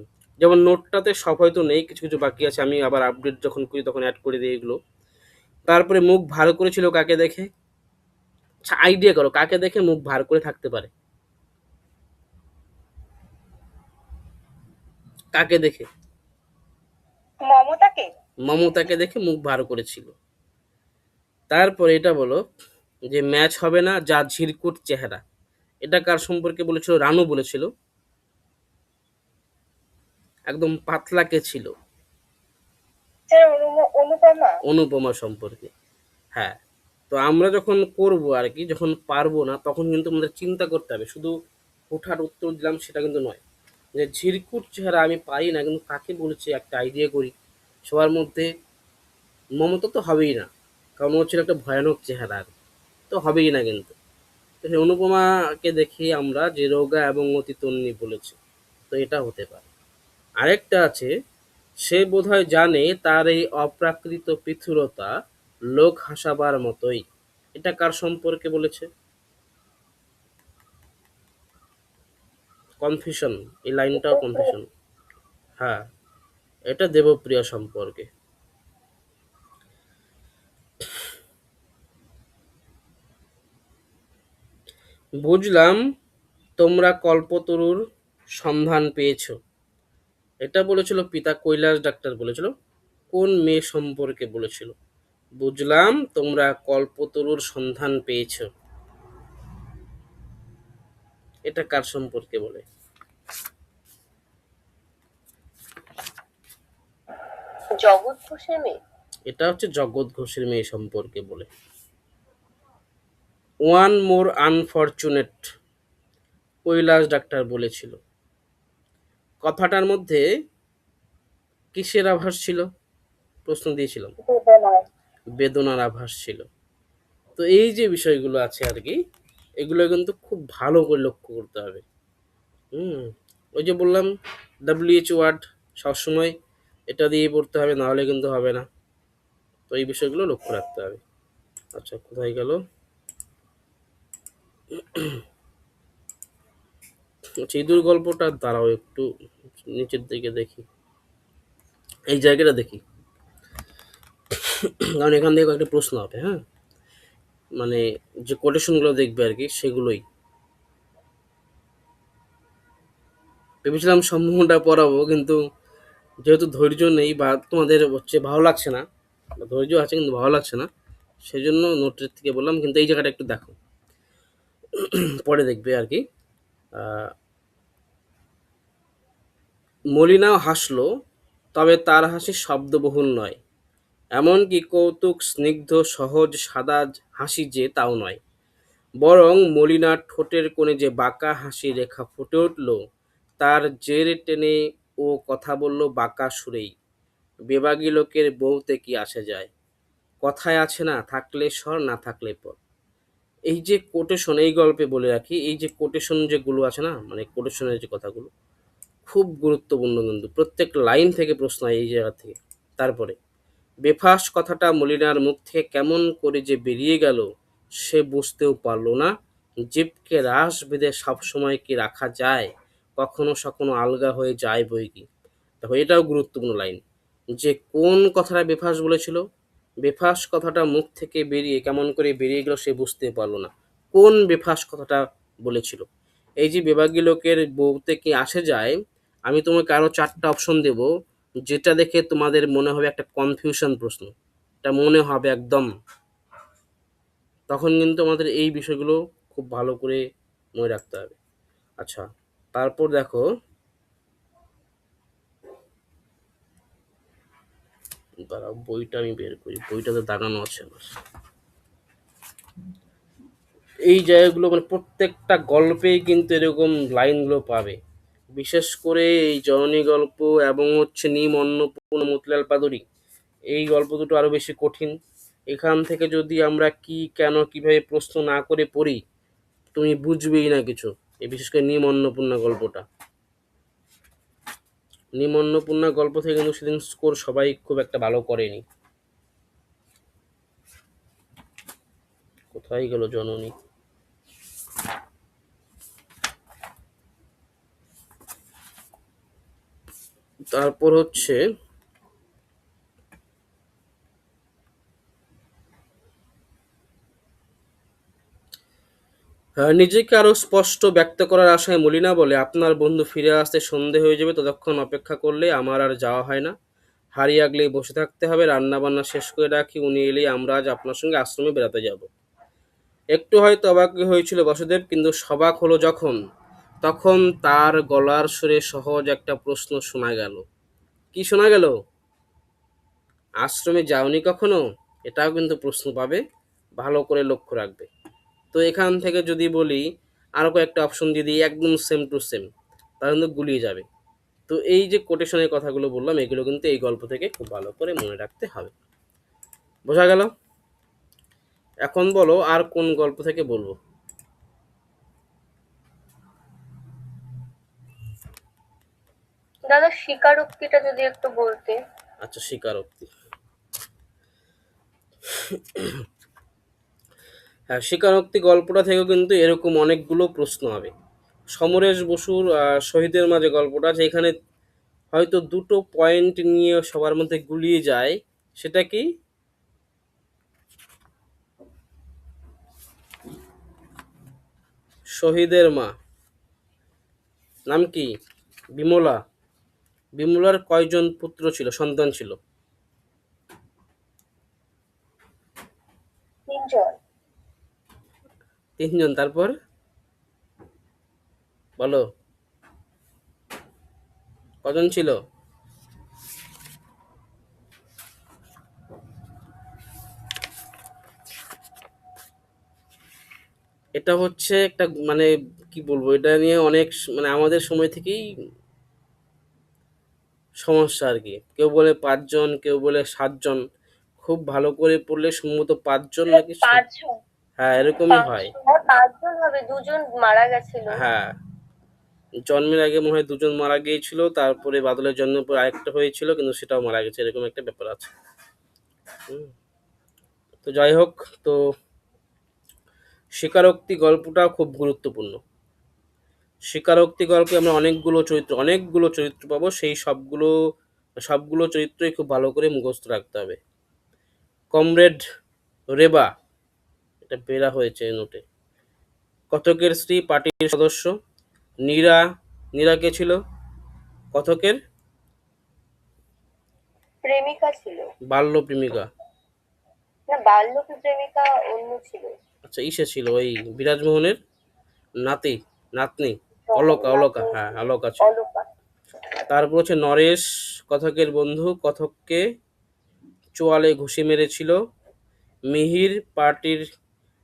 যেমন নোটটাতে সব হয়তো নেই, কিছু কিছু বাকি আছে, আমি আবার আপডেট যখন করি তখন অ্যাড করে দিই এগুলো। তারপরে মুখ ভার করেছিল কাকে দেখে? আচ্ছা আইডিয়া করো, কাকে দেখে মুখ ভার করে থাকতে পারে? কাকে দেখে? মমতাকে। মমতাকে দেখে মুখ ভার করেছিল। তারপরে এটা বলো, যে ম্যাচ হবে না যা ঝিরকুট চেহারা, এটা কার সম্পর্কে বলেছিল? রানু বলেছিল। একদম পাতলাকে ছিল। স্যার, অনুপমা। অনুপমা সম্পর্কে। হ্যাঁ। তো আমরা যখন করব আর কি, যখন পারবো না তখন কিন্তু আমাদের চিন্তা করতে হবে, শুধু হুটহাট উত্তর দিলাম সেটা কিন্তু নয়। যে ঝিরকুট চেহারা আমি পারি না, কিন্তু কাকে বলেছে একটা আইডিয়া করি। সবার মধ্যে মমতা তো হবেই না, কারণ ও ছিল একটা ভয়ানক চেহারা, তো হবেই না কিন্তু। তো সেই অনুপমাকে দেখে আমরা যে রোগা এবং অতি তন্নি বলেছে, তো এটা হতে পারে। আরেকটা আছে, সে বোধহয় জানে তার এই অপ্রাকৃত পৃথুরতা লোক হাসাবার মতোই, এটা কার সম্পর্কে বলেছে? কনফিউশন, এই লাইনটাও কনফিউশন। হ্যাঁ, এটা দেবপ্রিয়া সম্পর্কে। বুঝলাম তোমরা কল্পতরুর সন্ধান পেয়েছো, এটা বলেছিল পিতা কৈলাস ডাক্তার বলেছিল। কোন মেয়ে সম্পর্কে বলেছিল? বুঝলাম তোমরা কল্পতরুর সন্ধান পেয়েছো, এটা কার সম্পর্কে বলে? জগৎ ঘোষের মেয়ে। এটা হচ্ছে জগৎ ঘোষের মেয়ে সম্পর্কে বলে। One more unfortunate, Kailash doctor বলেছিল। কথাটার মধ্যে কিসের আভাস ছিল? প্রশ্ন দিয়েছিলাম। বেদনার আভাস ছিল। তো এই যে বিষয়গুলো আছে আর কি, এগুলো কিন্তু খুব ভালো করে লক্ষ্য করতে হবে। হুম। ওই যে বললাম, ডাব্লিউএইচ ওয়ার্ড সবসময় এটা দিয়ে পড়তে হবে, নাহলে কিন্তু হবে না। তো এই বিষয়গুলো লক্ষ্য রাখতে হবে। আচ্ছা কোথায় গেল? আচ্ছা ইঁদুর গল্পটা দাঁড়াও একটু নিচের দিকে দেখি, এই জায়গাটা দেখি, কারণ এখান থেকে কয়েকটা প্রশ্ন হবে। হ্যাঁ, মানে যে কোটেশনগুলো দেখবে আর কি সেগুলোই। ভেবেছিলাম সম্পূর্ণটা পড়াবো, কিন্তু যেহেতু ধৈর্য নেই বা তোমাদের হচ্ছে ভালো লাগছে না, বা ধৈর্য আছে কিন্তু ভালো লাগছে না, সেই জন্য নোটের থেকে বললাম। কিন্তু এই জায়গাটা একটু দেখো, পরে দেখবে আর কি। আহ, মলিনাও হাসলো, তবে তার হাসি শব্দবহুল নয়, এমনকি কৌতুক স্নিগ্ধ সহজ সাদা হাসি যে তাও নয়, বরং মলিনার ঠোঁটের কোণে যে বাঁকা হাসি রেখা ফুটে উঠল, তার জের টেনে ও কথা বলল বাঁকা সুরেই, বেবাগী লোকের বউতে কি আসে যায়, কথায় আছে না, থাকলে স্বর না থাকলে পর। এই যে কোটেশন, এই গল্পে বলে রাখি, এই যে কোটেশন যেগুলো আছে না, মানে কোটেশনের যে কথাগুলো খুব গুরুত্বপূর্ণ, কিন্তু প্রত্যেক লাইন থেকে প্রশ্ন হয় এই জায়গা থেকে। তারপরে বেফাস কথাটা মলিনার মুখ থেকে কেমন করে যে বেরিয়ে গেল, সে বুঝতেও পারল না, জীবকে রাস বেঁধে সবসময় কি রাখা যায়, কখনো সখনো আলগা হয়ে যায় বই কি। দেখো এটাও গুরুত্বপূর্ণ লাইন, যে কোন কথাটা বেফাস বলেছিল, বেফাস কথাটা মুখ থেকে বেরিয়ে কেমন করে বেরিয়ে গেল সে বুঝতে পারলো না, কোন বেফাস কথাটা বলেছিল। এই যে বেবাগী লোকের বউতে কি আসে যায়, আমি তোমাকে আরো 4টা অপশন দেব, যেটা দেখে তোমাদের মনে হবে একটা কনফিউশন প্রশ্ন, এটা মনে হবে একদম, তখন কিন্তু আমাদের এই বিষয়গুলো খুব ভালো করে মনে রাখতে হবে। আচ্ছা, তারপর দেখো, দাঁড়াও বইটা আমি বের করি, বইটাতে দাগানো আছে আমার। এই জায়গাগুলো মানে প্রত্যেকটা গল্পেই কিন্তু এরকম লাইনগুলো পাবে, বিশেষ করে এই জননী গল্প এবং হচ্ছে নিম অন্নপূর্ণা মতিলাল পাদুরী, এই গল্প দুটো আরো বেশি কঠিন। এখান থেকে যদি আমরা কি কেন কিভাবে প্রশ্ন না করে পড়ি, তুমি বুঝবেই না কিছু। এই বিশেষ করে নিম অন্নপূর্ণা গল্পটা, নিম অন্নপূর্ণা গল্প থেকে কিন্তু সেদিন স্কোর সবাই খুব একটা ভালো করেনি। কোথায় গেল জননী? তারপর হচ্ছে নিজেকে আরো স্পষ্ট ব্যক্ত করার আশায় মলিনা বলে, আপনার বন্ধু ফিরে আসতে সন্ধে হয়ে যাবে, ততক্ষণ অপেক্ষা করলে আমার আর যাওয়া হয় না, হাড়ি আগলেই বসে থাকতে হবে, রান্না বান্না শেষ করে রাখি, উনি এলেই আমরা আজ আপনার সঙ্গে আশ্রমে বেড়াতে যাব। একটু হয়তো অবাক হয়েছিল বাসুদেব, কিন্তু সবাক হলো যখন, তখন তার গলার সুরে সহজ একটা প্রশ্ন শোনা গেল। কি শোনা গেল? আশ্রমে যাওনি কখনো? এটাও কিন্তু প্রশ্ন পাবে, ভালো করে লক্ষ্য রাখবে। তো এখান থেকে যদি বলি আরো কয়েকটা অপশন দিয়ে দিই একদম সেম টু সেম, তাহলে কিন্তু গুলিয়ে যাবে। তো এই যে কোটেশনের কথাগুলো বললাম, এগুলো কিন্তু এই গল্প থেকে খুব ভালো করে মনে রাখতে হবে। বোঝা গেল? এখন বলো আর কোন গল্প থেকে বলবো? দাদা স্বীকারোক্তিটা যদি একটু বলতে। আচ্ছা, স্বীকারোক্তি। হ্যাঁ, স্বীকারোক্তি গল্পটা থেকেও কিন্তু এরকম অনেকগুলো প্রশ্ন হবে। সমরেশ বসুর শহীদের মাঝে গল্পটা, যেখানে হয়তো দুটো পয়েন্ট নিয়ে সবার মধ্যে গুলিয়ে যায়, সেটা কি? শহীদের মা নাম কি? বিমলা। বিমলার কয়জন পুত্র ছিল, সন্তান ছিল? 3 জন। 3জন। তারপর বলো কজন ছিল? এটা হচ্ছে একটা মানে কি বলবো, এটা নিয়ে অনেক মানে আমাদের সময় থেকেই সমস্যা আর কি। কেউ বলে 5জন, কেউ বলে 7জন। খুব ভালো করে পড়লে সম্ভবত 5জন নাকি 5 জন। হ্যাঁ এরকমই হয়। হ্যাঁ 5 জন হবে, 2 জন মারা গেছিল। হ্যাঁ, জন্মের আগে মনে হয় 2জন মারা গিয়েছিল, তারপরে বাদলের জন্মের পর আরেকটা হয়েছিল, কিন্তু সেটাও মারা গেছে, এরকম একটা ব্যাপার আছে। হুম। তো যাই হোক, তো স্বীকারোক্তি গল্পটা খুব গুরুত্বপূর্ণ। স্বীকারোক্তি গল্পে আমরা অনেকগুলো চরিত্র পাবো, সেই সবগুলো সবগুলো চরিত্রই খুব ভালো করে মুখস্থ রাখতে হবে। কমরেড রেবা, এটা বেরা হয়েছে নোটে। কথকের স্ত্রী, পার্টির সদস্য। নীরা, নীরা কে ছিল? কথকের প্রেমিকা ছিল। বাল্য প্রেমিকা। না, বাল্যকী প্রেমিকা অন্য ছিল। আচ্ছা, ইসে ছিল ওই বিরাজমোহনের নাতি, নাতনি, অলকা, অলকা, হ্যাঁ অলকা ছিল। অলকা। তারপর হচ্ছে নরেশ, কথকের বন্ধু, কথককে চোয়ালে ঘুষি মেরেছিল। মিহির পার্টির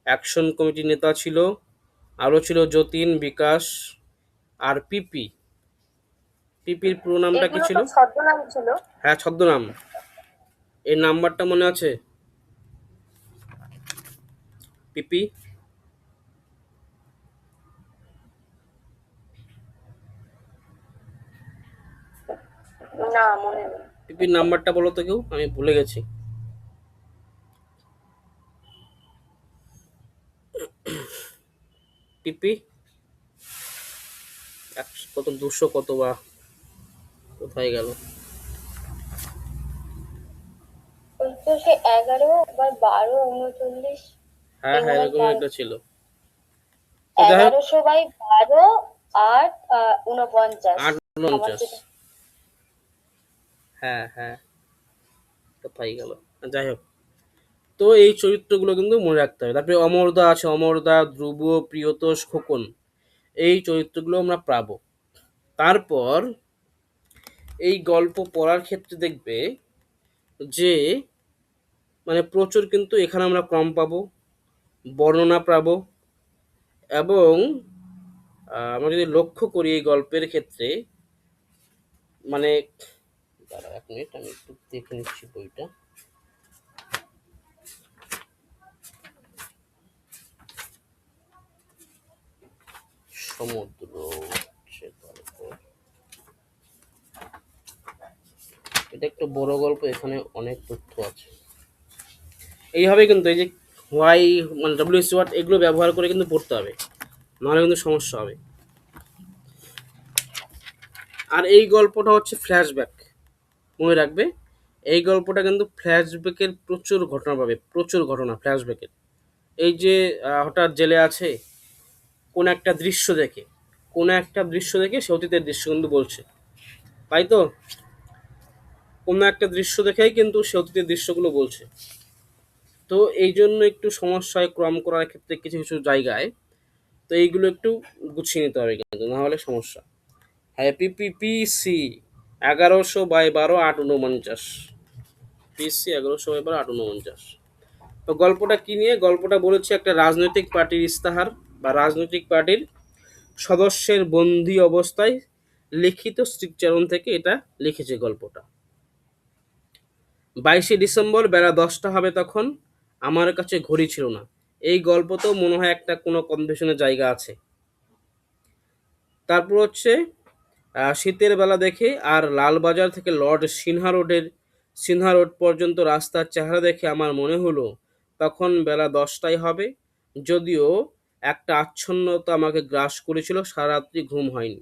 অ্যাকশন কমিটির নেতা ছিল। আরও ছিল যতীন, বিকাশ আর পিপি। পিপির পুরো নামটা কি এগুলো ছিল? তো ছদ্মনাম ছিল। হ্যাঁ, ছদ্মনাম। এই নাম্বারটা মনে আছে? পিপি, না মনে নেই। পিপির নাম্বারটা বলো তো, কেউ, আমি ভুলে গেছি। পিপি কত 200 কত বা কোথায় গেল? ওই তো সে 11 আবার 12 39 হ্যাঁ হ্যাঁ, এগুলো এরকম প্রায় একটা ছিল। তো যাই হোক, 1100/12 8 49 আমার 849। যেটা হ্যাঁ হ্যাঁ, কোথায় গেল? যাই হোক, তো এই চরিত্রগুলো কিন্তু মনে রাখতে হবে। তারপরে অমরদা আছে, অমরদা, ধ্রুব, প্রিয়তোষ, খোকন, এই চরিত্রগুলো আমরা পাবো। তারপর এই গল্প পড়ার ক্ষেত্রে দেখবে যে মানে প্রচুর কিন্তু এখানে আমরা ক্রম পাবো, বর্ণনা পাবো, এবং আমরা যদি লক্ষ্য করি এই গল্পের ক্ষেত্রে মানে, দাঁড়া 1 মিনিট, আমি একটু দেখে নিচ্ছি বইটা। সমুদ্র হচ্ছে, তারপর এটা একটু বড় গল্প, এখানে অনেক তথ্য আছে। এইভাবে কিন্তু এই যে হোয়াই মানে ডব্লিউসি ওয়ার্ড এগুলো ব্যবহার করে কিন্তু পড়তে হবে, নাহলে কিন্তু সমস্যা হবে। আর এই গল্পটা হচ্ছে ফ্ল্যাশব্যাক, মনে রাখবে এই গল্পটা কিন্তু ফ্ল্যাশব্যাকের প্রচুর ঘটনা পাবে, প্রচুর ঘটনা ফ্ল্যাশব্যাকের। এই যে হঠাৎ জেলে আছে, কোন একটা দৃশ্য দেখে, কোন একটা দৃশ্য দেখে সে অতীতের দৃশ্য কিন্তু বলছে, তাই তো? কোন একটা দৃশ্য দেখেই কিন্তু সে অতীতের দৃশ্যগুলো বলছে। তো এই জন্য একটু সমস্যা হয় ক্রম করার ক্ষেত্রে কিছু কিছু জায়গায়। তো এইগুলো একটু গুছিয়ে নিতে হবে, কিন্তু না হলে সমস্যা। হ্যাঁ, পিপিপিসি 1100/12 849, পিসি 1100/12 849। তো গল্পটা কি নিয়ে? গল্পটা বলেছে একটা রাজনৈতিক পার্টির ইস্তাহার, বা রাজনৈতিক পার্টির সদস্যের বন্দী অবস্থায় লিখিত স্মৃতিচারণ থেকে এটা লিখেছে গল্পটা। 22শে ডিসেম্বর বেলা 10টা হবে তখন, আমার কাছে ঘড়ি ছিল না। এই গল্পতেও মনে হয় একটা কোনো কনফিউশনের জায়গা আছে। তারপর হচ্ছে শীতের বেলা দেখে আর লালবাজার থেকে লর্ড সিনহা রোড পর্যন্ত রাস্তার চেহারা দেখে আমার মনে হলো তখন বেলা 10টাই হবে। যদিও একটা আচ্ছন্নতা আমাকে গ্রাস করেছিল, সারারাত্রি ঘুম হয়নি।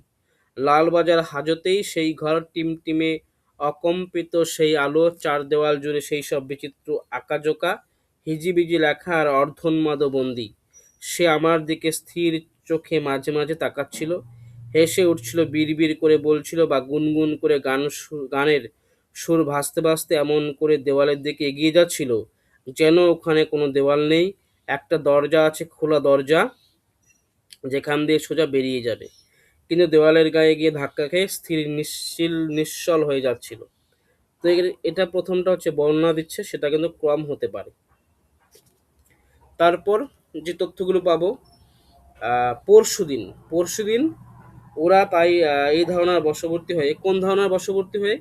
লালবাজার হাজতেই সেই ঘর, টিমটিমে অকম্পিত সেই আলো, চার দেওয়াল জুড়ে সেই সব বিচিত্র আঁকাজোকা, হিজিবিজি লেখা আর অর্ধোন্মাদ বন্দি। সে আমার দিকে স্থির চোখে মাঝে মাঝে তাকাচ্ছিল, হেসে উঠছিল, বিড়বিড় করে বলছিল বা গুনগুন করে গানের সুর ভাসতে ভাসতে এমন করে দেওয়ালের দিকে এগিয়ে যাচ্ছিল যেন ওখানে কোনো দেওয়াল নেই, একটা দরজা আছে, খোলা দরজা, যেখান দিয়ে সোজা বেরিয়ে যাবে। কিন্তু দেওয়ালের গায়ে গিয়ে ধাক্কা খেয়ে স্থির নিশ্চল হয়ে যাচ্ছিল। তো এটা প্রথমটা হচ্ছে বর্ণনা দিচ্ছে, সেটা কিন্তু ক্রম হতে পারে। তারপর যে তথ্যগুলো পাবো, পরশুদিন পরশুদিন ওরা তাই এই ধারণার বশবর্তী হয়ে, কোন ধারণার বশবর্তী হয়ে?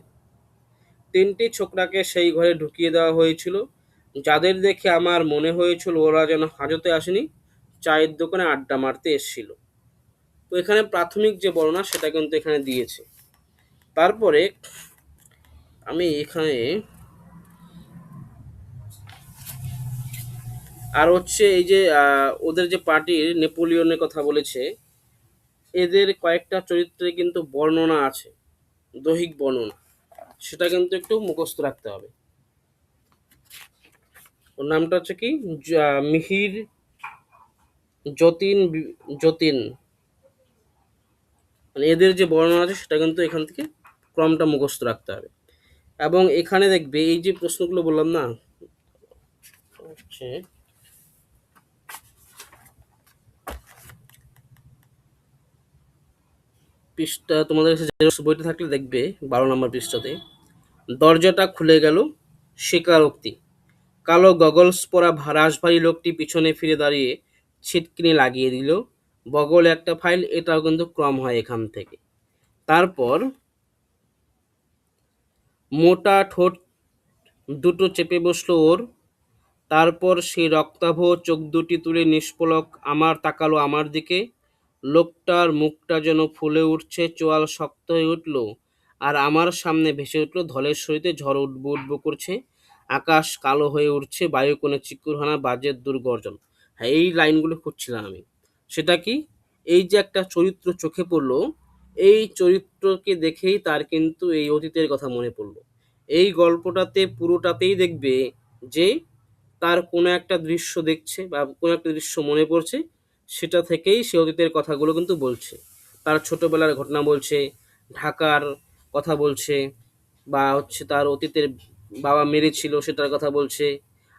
3টি ছোকরাকে সেই ঘরে ঢুকিয়ে দেওয়া হয়েছিল, যাদের দেখে আমার মনে হয়েছিল ওরা যেন হাজতে আসেনি, চায়ের দোকানে আড্ডা মারতে এসেছিল। তো এখানে প্রাথমিক যে বর্ণনা সেটা কিন্তু এখানে দিয়েছে। তারপরে আমি এখানে আর হচ্ছে এই যে ওদের যে পার্টির নেপোলিয়নের কথা বলেছে, এদের কয়েকটা চরিত্রে কিন্তু বর্ণনা আছে, দৈহিক বর্ণনা, সেটা কিন্তু একটু মুখস্থ রাখতে হবে। ওর নামটা হচ্ছে কি, মিহির যতীন, মানে এদের যে বর্ণনা আছে সেটা কিন্তু এখান থেকে ক্রমটা মুখস্থ রাখতে হবে। এবং এখানে দেখবে এই যে প্রশ্নগুলো বললাম না, হচ্ছে পৃষ্ঠা, তোমাদের কাছে জেরক্স বইটা থাকলে দেখবে 12 নম্বর পৃষ্ঠাতে, দরজাটা খুলে গেল, স্বীকারোক্তি। কালো গগলস পরা রাশভারী লোকটি পিছনে ফিরে দাঁড়িয়ে ছিটকিনি লাগিয়ে দিল, বগলে একটা ফাইল, এটাও কিন্তু ক্রম হয় এখান থেকে। তারপর মোটা ঠোঁট দুটো চেপে বসলো ওর, তারপর সেই রক্তাভ চোখ দুটি তুলে নিষ্পলক তাকালো আমার দিকে। লোকটার মুখটা যেন ফুলে উঠছে, চোয়াল শক্ত হয়ে উঠল, আর আমার সামনে ভেসে উঠল ধলেশ্বরীতে ঝড় উঠবো উঠবো করছে, আকাশ কালো হয়ে উঠছে, বায়ুকোণে চিকুরহানা বাজের দুর্গর্জন। হ্যাঁ, এই লাইনগুলো খুঁজছিলাম আমি। সেটা কি? এই যে একটা চরিত্র চোখে পড়লো, এই চরিত্রকে দেখেই তার কিন্তু এই অতীতের কথা মনে পড়লো। এই গল্পটাতে পুরোটাতেই দেখবে যে তার কোনো একটা দৃশ্য দেখছে বা কোনো একটা দৃশ্য মনে পড়ছে, সেটা থেকেই সে অতীতের কথাগুলো কিন্তু বলছে। তার ছোটবেলার ঘটনা বলছে, ঢাকার কথা বলছে, বা হচ্ছে তার অতীতের বাবা মেরেছিল সেটার কথা বলছে,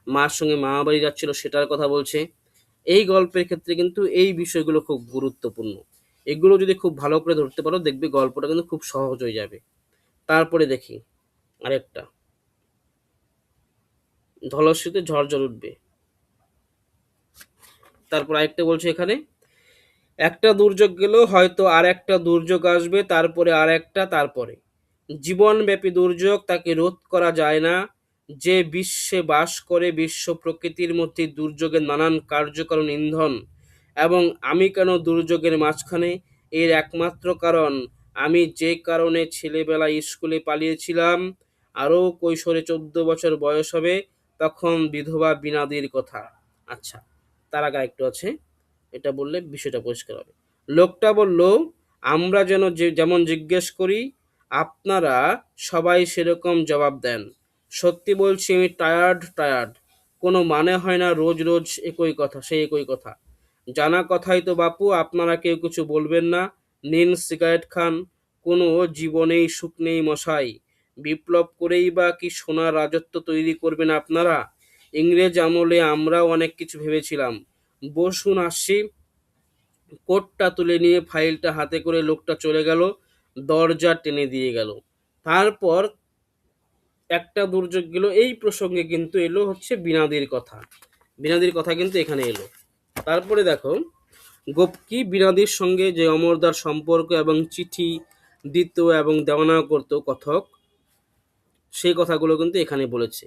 মার সঙ্গে মামা বাড়ি যাচ্ছিল সেটার কথা বলছে। এই গল্পের ক্ষেত্রে কিন্তু এই বিষয়গুলো খুব গুরুত্বপূর্ণ। এগুলো যদি খুব ভালো করে ধরতে পারো, দেখবে গল্পটা কিন্তু খুব সহজ হয়ে যাবে। তারপরে দেখি আরেকটা, ধলস্রীতে ঝড় ঝড় উঠবে। তারপর আরেকটা বলছে এখানে, একটা দুর্যোগ গেল, হয়তো আর একটা দুর্যোগ আসবে, তারপরে আর একটা, তারপরে। জীবনব্যাপী দুর্যোগ, তাকে রোধ করা যায় না। যে বিশ্বে বাস করে, বিশ্ব প্রকৃতির মধ্যে দুর্যোগের নানান কার্যকারণ ইন্ধন। এবং আমি কেন দুর্যোগের মাঝখানে? এর একমাত্র কারণ, আমি যে কারণে ছেলেবেলায় স্কুলে পালিয়েছিলাম। আরও কৈশোরে 14 বছর বয়স হবে, তখন বিধবা বিনাদির কথা। আচ্ছা, তার আগে একটু আছে, এটা বললে বিষয়টা পরিষ্কার হবে। লোকটা বলল, আমরা যেন যেমন জিজ্ঞেস করি, আপনারা সবাই সেরকম জবাব দেন। সত্যি বলছি, আমি টায়ার্ড টায়ার্ড। কোনো মানে হয় না রোজ রোজ একই কথা, সেই একই কথা। জানা কথাই তো বাপু, আপনারা কেউ কিছু বলবেন না। নিন সিগারেট খান। কোনো জীবনেই সুখ নেই মশাই। বিপ্লব করেই বা কি সোনার রাজত্ব তৈরি করবেন আপনারা? ইংরেজ আমলে আমরাও অনেক কিছু ভেবেছিলাম। বসুন আসছি। কোটটা তুলে নিয়ে ফাইলটা হাতে করে লোকটা চলে গেল, দরজা টেনে দিয়ে গেল। তারপর একটা দুর্যোগ গেল, এই প্রসঙ্গে কিন্তু এলো হচ্ছে বিনাদির কথা। বিনাদির কথা কিন্তু এখানে এলো। তারপরে দেখো, গোপকি বিনাদির সঙ্গে যে অমরদার সম্পর্ক এবং চিঠি দিত এবং দেওয়া নেওয়া করতো কথক, সেই কথাগুলো কিন্তু এখানে বলেছে।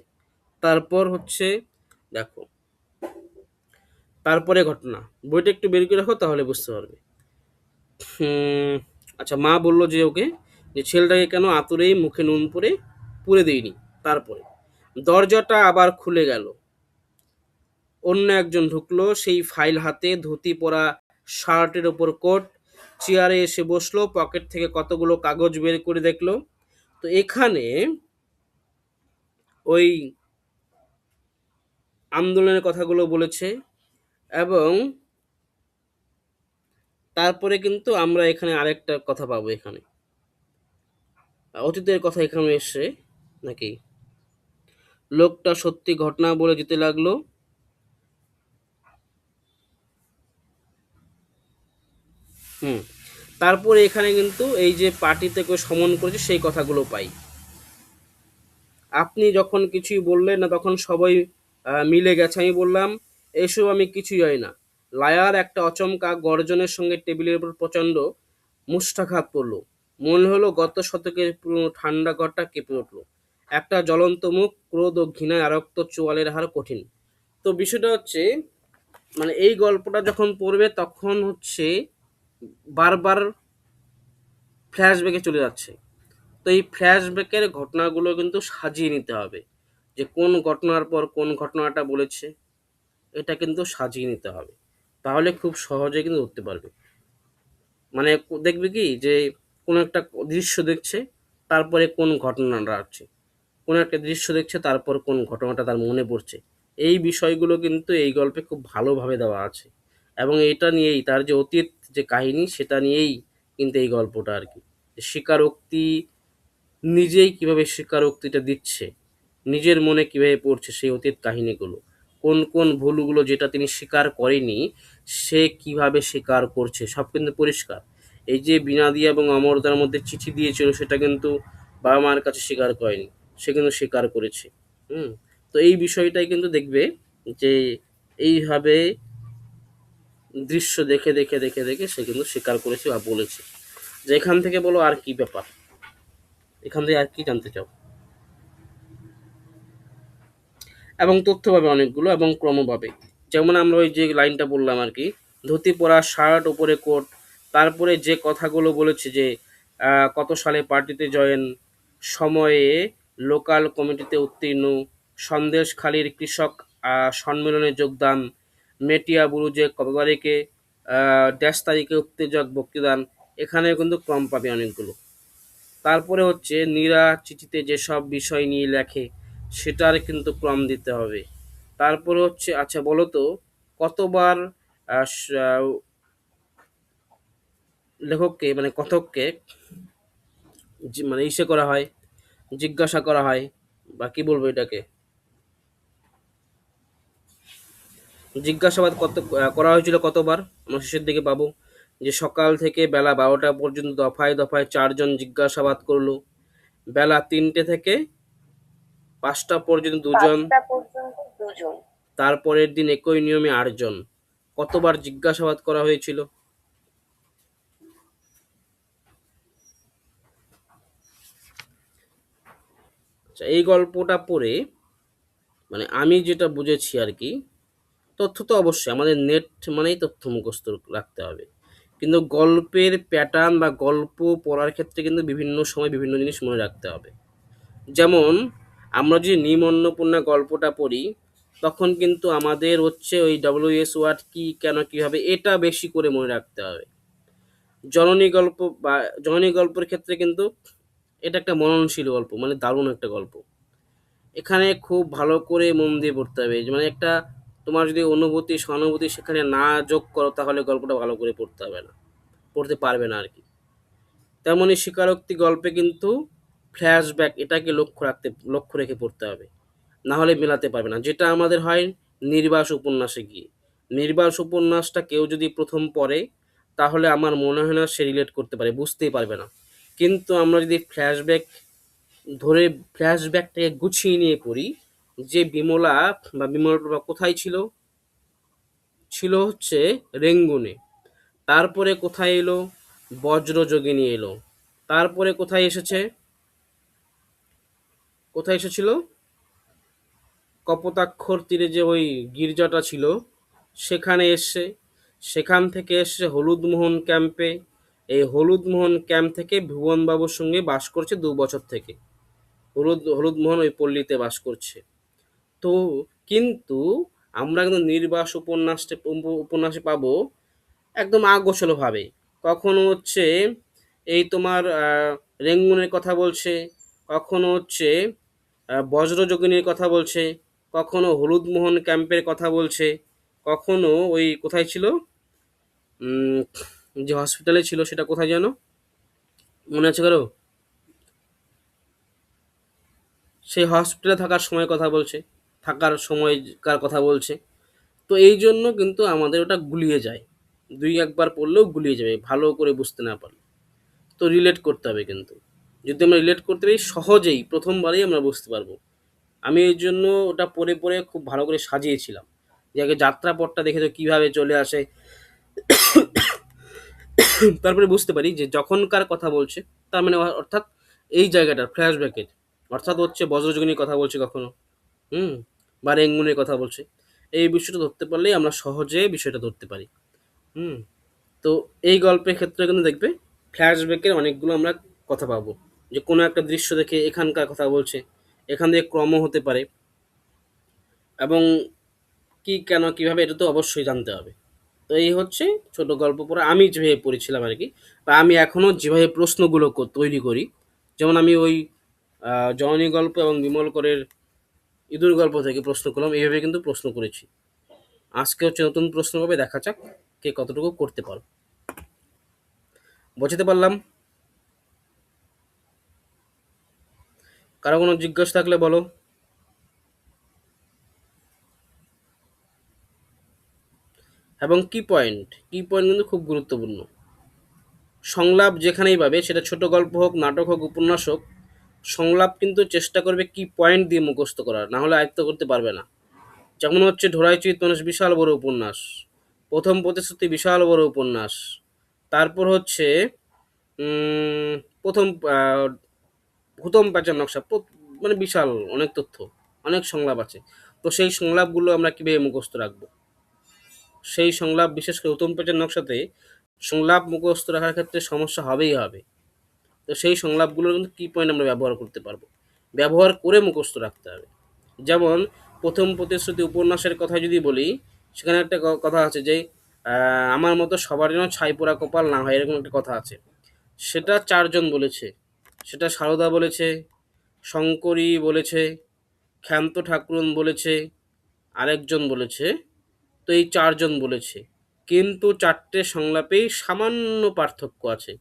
তারপর হচ্ছে দেখো, তারপরে ঘটনা, বইটা একটু বের করে রাখো তাহলে বুঝতে পারবে। হুম, আচ্ছা, মা বলল যে ওকে, যে ছেলেটাকে কেন আতুরেই মুখে নুন পরে পুড়ে দিইনি। তারপরে দরজাটা আবার খুলে গেল, অন্য একজন ঢুকলো, সেই ফাইল হাতে, ধুতি পরা, শার্টের ওপর কোট, চেয়ারে এসে বসলো, পকেট থেকে কতগুলো কাগজ বের করে দেখলো। তো এখানে ওই আন্দোলনের কথাগুলো বলেছে, এবং তারপরে কিন্তু আমরা এখানে আরেকটা কথা পাবো, এখানে অতীতের কথা এখানে এসে নাকি। লোকটা সত্যি ঘটনা বলে যেতে লাগলো। হুম, তারপরে এখানে কিন্তু এই যে পার্টিতে কেউ সমন করেছে সেই কথাগুলো পাই। আপনি যখন কিছুই বললেন না, তখন সবাই মিলে গেছে। আমি বললাম, এসব আমি কিছুই হয় না। লায়ার একটা অচমকা গর্জনের সঙ্গে টেবিলের উপর প্রচণ্ড মুষ্ঠাঘাত পড়ল। মনে হলো গত শতকের পুরনো ঠান্ডা ঘরটা কেঁপে উঠল। একটা জ্বলন্ত মুখ, ক্রোধ ও ঘৃণায় আরক্ত চোয়ালের হার কঠিন। তো বিষয়টা হচ্ছে, মানে এই গল্পটা যখন পড়বে তখন হচ্ছে বারবার ফ্ল্যাশব্যাকে চলে যাচ্ছে। তো এই ফ্ল্যাশব্যাকের ঘটনাগুলো কিন্তু সাজিয়ে নিতে হবে, যে কোন ঘটনার পর কোন ঘটনাটা বলেছে, এটা কিন্তু সাজিয়ে নিতে হবে। তাহলে খুব সহজে কিন্তু ধরতে পারবে। মানে দেখবে কি যে কোনো একটা দৃশ্য দেখছে, তারপরে কোন ঘটনাটা আছে, কোনো একটা দৃশ্য দেখছে তারপর কোন ঘটনাটা তার মনে পড়ছে। এই বিষয়গুলো কিন্তু এই গল্পে খুব ভালোভাবে দেওয়া আছে, এবং এটা নিয়েই তার যে অতীত যে কাহিনী সেটা নিয়েই কিন্তু এই গল্পটা আর কি। স্বীকারোক্তি, নিজেই কিভাবে স্বীকারোক্তিটা দিচ্ছে, নিজের মনে কিভাবে পড়ছে সেই অতীত কাহিনীগুলো, কোন কোন ভুলগুলো যেটা তিনি স্বীকার করেনি সে কিভাবে স্বীকার করছে, সব কিন্তু পরিষ্কার। এই যে বিনাদি এবং অমরদার মধ্যে চিঠি দিয়েছিল, সেটা কিন্তু বাবা মার কাছে স্বীকার করেনি, সে কিন্তু স্বীকার করেছে। হুম, তো এই বিষয়টাই কিন্তু দেখবে যে এইভাবে দৃশ্য দেখে দেখে দেখে দেখে সে কিন্তু স্বীকার করেছে বা বলেছে। যে এখান থেকে বলো আর কি ব্যাপার, এখান থেকে আর কি জানতে চাও। এবং তথ্য পাবে অনেকগুলো এবং ক্রম পাবে। যেমন আমরা ওই যে লাইনটা বললাম আর কি, ধুতি পরা, শার্ট ওপরে কোট। তারপরে যে কথাগুলো বলেছে যে কত সালে পার্টিতে জয়েন, সময়ে লোকাল কমিটিতে উত্তীর্ণ, সন্দেশখালীর কৃষক সম্মেলনে যোগদান, মেটিয়া বুরুজে কত তারিখে ড্যাশ তারিখে উত্তেজক বক্তৃতান, এখানে কিন্তু ক্রম পাবে অনেকগুলো। তারপরে হচ্ছে নীরা চিঠিতে যেসব বিষয় নিয়ে লেখে সেটার কিন্তু ক্রম দিতে হবে। তারপরে হচ্ছে আচ্ছা বলো তো কতবার লেখককে মানে কথককে মানে ইসে করা হয়, জিজ্ঞাসা করা হয়, বা কি বলবো এটাকে, জিজ্ঞাসাবাদ করা হয়েছিল কতবার আমরা শেষের দিকে পাবো যে সকাল থেকে বেলা 12টা পর্যন্ত দফায় দফায় 4 জন জিজ্ঞাসাবাদ করলো, বেলা 3টে থেকে 5টা পর্যন্ত 2 জন, 5টা পর্যন্ত 2 জন। তারপরের দিন একই নিয়মে 8 জন। কতবার জিজ্ঞাসাবাদ করা হয়েছিল? আচ্ছা, এই গল্পটা পড়ে মানে আমি যেটা বুঝেছি আর কি, তথ্য তো অবশ্যই আমাদের নেট মানেই তথ্য মুখস্থ রাখতে হবে, কিন্তু গল্পের প্যাটার্ন বা গল্প পড়ার ক্ষেত্রে কিন্তু বিভিন্ন সময় বিভিন্ন জিনিস মনে রাখতে হবে। যেমন আমরা যদি নিম অন্নপূর্ণা গল্পটা পড়ি তখন কিন্তু আমাদের হচ্ছে ওই WS ওয়ার্ড কি কেন কিভাবে এটা বেশি করে মনে রাখতে হবে। জননী গল্প বা জননী গল্পের ক্ষেত্রে কিন্তু এটা একটা মননশীল গল্প, মানে দারুণ একটা গল্প। এখানে খুব ভালো করে মন দিয়ে পড়তে হবে, মানে একটা তোমার যদি অনুভূতি সহানুভূতি সেখানে না যোগ করো তাহলে গল্পটা ভালো করে পড়তে হবে না, পড়তে পারবে না আর কি। তেমনি স্বীকারোক্তি গল্পে কিন্তু ফ্ল্যাশব্যাক এটাকে লক্ষ্য রেখে পড়তে হবে, না হলে মেলাতে পারবে না। যেটা আমাদের হয় নির্বাস উপন্যাসে গিয়ে, নির্বাস উপন্যাসটা কেউ যদি প্রথম পড়ে তাহলে আমার মনে হয় না সে রিলেট করতে পারে, বুঝতেই পারবে না। কিন্তু আমরা যদি ধরে ফ্ল্যাশব্যাকটাকে গুছিয়ে নিয়ে পড়ি, যে বিমলা কোথায় ছিল, ছিল হচ্ছে রেঙ্গুনে, তারপরে কোথায় এলো, বজ্রযোগিনী এলো, তারপরে কোথায় এসেছিল, কপোতাক্ষর তীরে যে ওই গির্জাটা ছিল সেখানে এসছে, সেখান থেকে এসছে হলুদ মোহন ক্যাম্পে, এই হলুদ মোহন ক্যাম্প থেকে ভুবনবাবুর সঙ্গে বাস করছে 2 বছর থেকে, হলুদ মোহন ওই পল্লীতে বাস করছে। তো কিন্তু আমরা কিন্তু নির্বাস উপন্যাসে পাবো একদম আগোছালো ভাবে, কখনো হচ্ছে এই তোমার রেঙ্গুনের কথা বলছে, কখনো হচ্ছে বজ্রযোগিনীর কথা বলছে, কখনো হলুদ মোহন ক্যাম্পের কথা বলছে, কখনো ওই কোথায় ছিল, উম, যে হসপিটালে ছিল সেটা কোথায় যেন, মনে আছে কারো? সেই হসপিটালে থাকার সময়কার কথা বলছে। তো এই জন্য কিন্তু আমাদের ওটা গুলিয়ে যায়, 2-1বার পড়লেও গুলিয়ে যাবে ভালো করে বুঝতে না পারলে। তো রিলেট করতে হবে, কিন্তু যদি আমরা রিলেট করতে পারি সহজেই প্রথমবারেই আমরা বুঝতে পারবো। আমি এই জন্য ওটা পড়ে পড়ে খুব ভালো করে সাজিয়েছিলাম, যে আগে যাত্রাপথটা দেখে তো কীভাবে চলে আসে, তারপরে বুঝতে পারি যে যখনকার কথা বলছে তার মানে অর্থাৎ এই জায়গাটা ফ্ল্যাশব্যাকের, অর্থাৎ হচ্ছে বজ্রযোগিনীর কথা বলছে কখনো, হুম, বা রেঙ্গুনের কথা বলছে। এই বিষয়টা ধরতে পারলেই আমরা সহজে বিষয়টা ধরতে পারি। হুম, তো এই গল্পের ক্ষেত্রে কিন্তু দেখবে ফ্ল্যাশব্যাকের অনেকগুলো আমরা কথা পাবো, যে কোনো একটা দৃশ্য দেখে এখানকার কথা বলছে, এখান থেকে ক্রম হতে পারে, এবং কি কেন কিভাবে এটা তো অবশ্যই জানতে হবে। তো এই হচ্ছে ছোট গল্প পড়া আমি যেভাবে পড়েছিলাম আর কি, বা আমি এখনও যেভাবে প্রশ্নগুলো তৈরি করি, যেমন আমি ওই জননী গল্প এবং বিমল করের ইঁদুর গল্প থেকে প্রশ্ন করলাম, এইভাবে কিন্তু প্রশ্ন করেছি। আজকে হচ্ছে নতুন প্রশ্ন হবে, দেখা যাক কে কতটুকু করতে পারো। বোঝাতে পারলাম? কারো কোনো জিজ্ঞাসা থাকলে বলো। এবং কি পয়েন্ট কিন্তু খুব গুরুত্বপূর্ণ। সংলাপ যেখানেই পাবে, সেটা ছোট গল্প হোক, নাটক হোক, উপন্যাস হোক, সংলাপ কিন্তু চেষ্টা করবে কি পয়েন্ট দিয়ে মুখস্থ করার, না হলে আয়ত্ত করতে পারবে না। যেমন হচ্ছে ঢোড়াই চিত্তমানস বিশাল বড় উপন্যাস, প্রথম প্রতিশ্রুতি বিশাল বড় উপন্যাস, তারপর হচ্ছে প্রথম হুতম প্যাঁচার নকশা, মানে বিশাল অনেক তথ্য, অনেক সংলাপ আছে। তো সেই সংলাপগুলো আমরা কীভাবে মুখস্থ রাখবো, সেই সংলাপ বিশেষ করে উত্তম পেটের নকশাতে সংলাপ মুখস্থ রাখার ক্ষেত্রে সমস্যা হবেই হবে। তো সেই সংলাপগুলোর কিন্তু কী পয়েন্ট আমরা ব্যবহার করতে পারবো, ব্যবহার করে মুখস্থ রাখতে হবে। যেমন প্রথম প্রতিশ্রুতি উপন্যাসের কথা যদি বলি, সেখানে একটা কথা আছে যে আমার মতো সবার জন্য ছাই পোড়া কপাল না হয়, এরকম একটা কথা আছে। সেটা 4 জন বলেছে। সেটা সারদা বলেছে, শঙ্করী বলেছে, ক্ষান্ত ঠাকুরন বলেছে, আরেকজন বলেছে। তো এই 4 জন বলেছে। কিন্তু 4টে সংলাপেই সামান্য পার্থক্য আছে।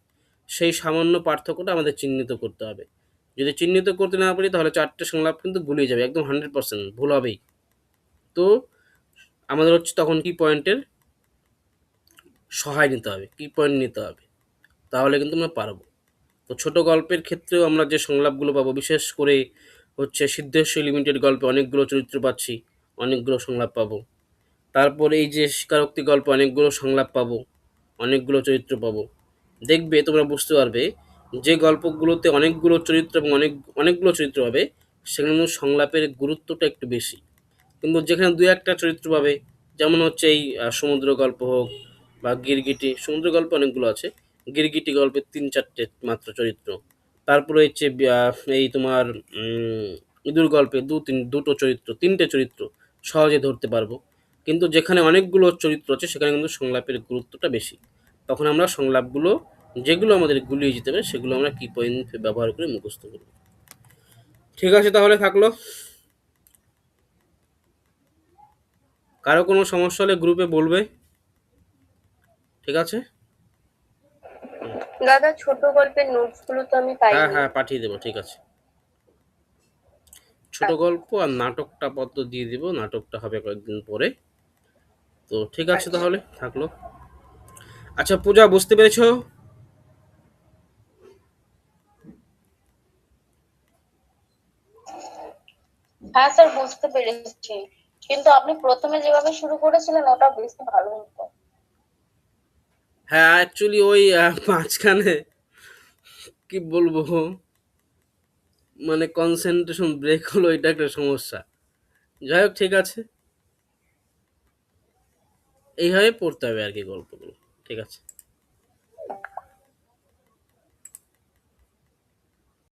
সেই সামান্য পার্থক্যটা আমাদের চিহ্নিত করতে হবে। যদি চিহ্নিত করতে না পারি তাহলে 4টে সংলাপ কিন্তু গুলিয়ে যাবে, একদম 100% ভুল হবেই। তো আমাদের হচ্ছে তখন কি পয়েন্টের সহায় নিতে হবে, কি পয়েন্ট নিতে হবে, তাহলে কিন্তু আমরা পারবো। তো ছোট গল্পের ক্ষেত্রেও আমরা যে সংলাপগুলো পাবো, বিশেষ করে হচ্ছে সিদ্ধেশ্বরী লিমিটেড গল্পে অনেকগুলো চরিত্র পাচ্ছি, অনেকগুলো সংলাপ পাবো। তারপর এই যে স্বীকারোক্তি গল্পে অনেকগুলো সংলাপ পাবো, অনেকগুলো চরিত্র পাবো। দেখবে তোমরা বুঝতে পারবে যে গল্পগুলোতে অনেকগুলো চরিত্র এবং অনেকগুলো চরিত্র পাবে, সেখানে কিন্তু সংলাপের গুরুত্বটা একটু বেশি। কিন্তু যেখানে দু একটা চরিত্র পাবে, যেমন হচ্ছে এই সমুদ্র গল্প হোক বা গিরগিটি, সমুদ্র গল্প অনেকগুলো আছে, গিরগিটি গল্পে 3-4টে মাত্র চরিত্র। তারপরে হচ্ছে এই তোমার ইঁদুর গল্পে দুটো চরিত্র, 3টে চরিত্র সহজে ধরতে পারবো। কিন্তু যেখানে অনেকগুলো চরিত্র আছে সেখানে কিন্তু সংলাপের গুরুত্বটা বেশি। তখন আমরা সংলাপগুলো যেগুলো আমাদের গুলিয়ে যেতে হবে সেগুলো আমরা কি পয়েন্ট ব্যবহার করে মুখস্থ করব। ঠিক আছে, তাহলে থাকলো। কারো কোনো সমস্যা হলে গ্রুপে বলবে, ঠিক আছে? দাদা ছোট গল্পের নোটস গুলো তো আমি হ্যাঁ পাইনি। হ্যাঁ, পাঠিয়ে দেবো, ঠিক আছে। ছোট গল্প আর নাটকটা পত্র দিয়ে দিব, নাটকটা হবে কয়েকদিন পরে। তো ঠিক আছে, আচ্ছা। তাহলে থাকলো। আচ্ছা পূজা, বুঝতে পেরেছো? হ্যাঁ স্যার, বুঝতে পেরেছি, কিন্তু আপনি প্রথমে যেভাবে শুরু করেছিলেন ওটা বেশি ভালো হতো। হ্যাঁ, অ্যাকচুয়ালি ওই মাঝখানে কি বলবো, মানে কনসেন্ট্রেশন ব্রেক হলো, এটা একটা সমস্যা। যাই হোক, ঠিক আছে, এইভাবে পড়তে হবে আর কি গল্পগুলো। ঠিক আছে।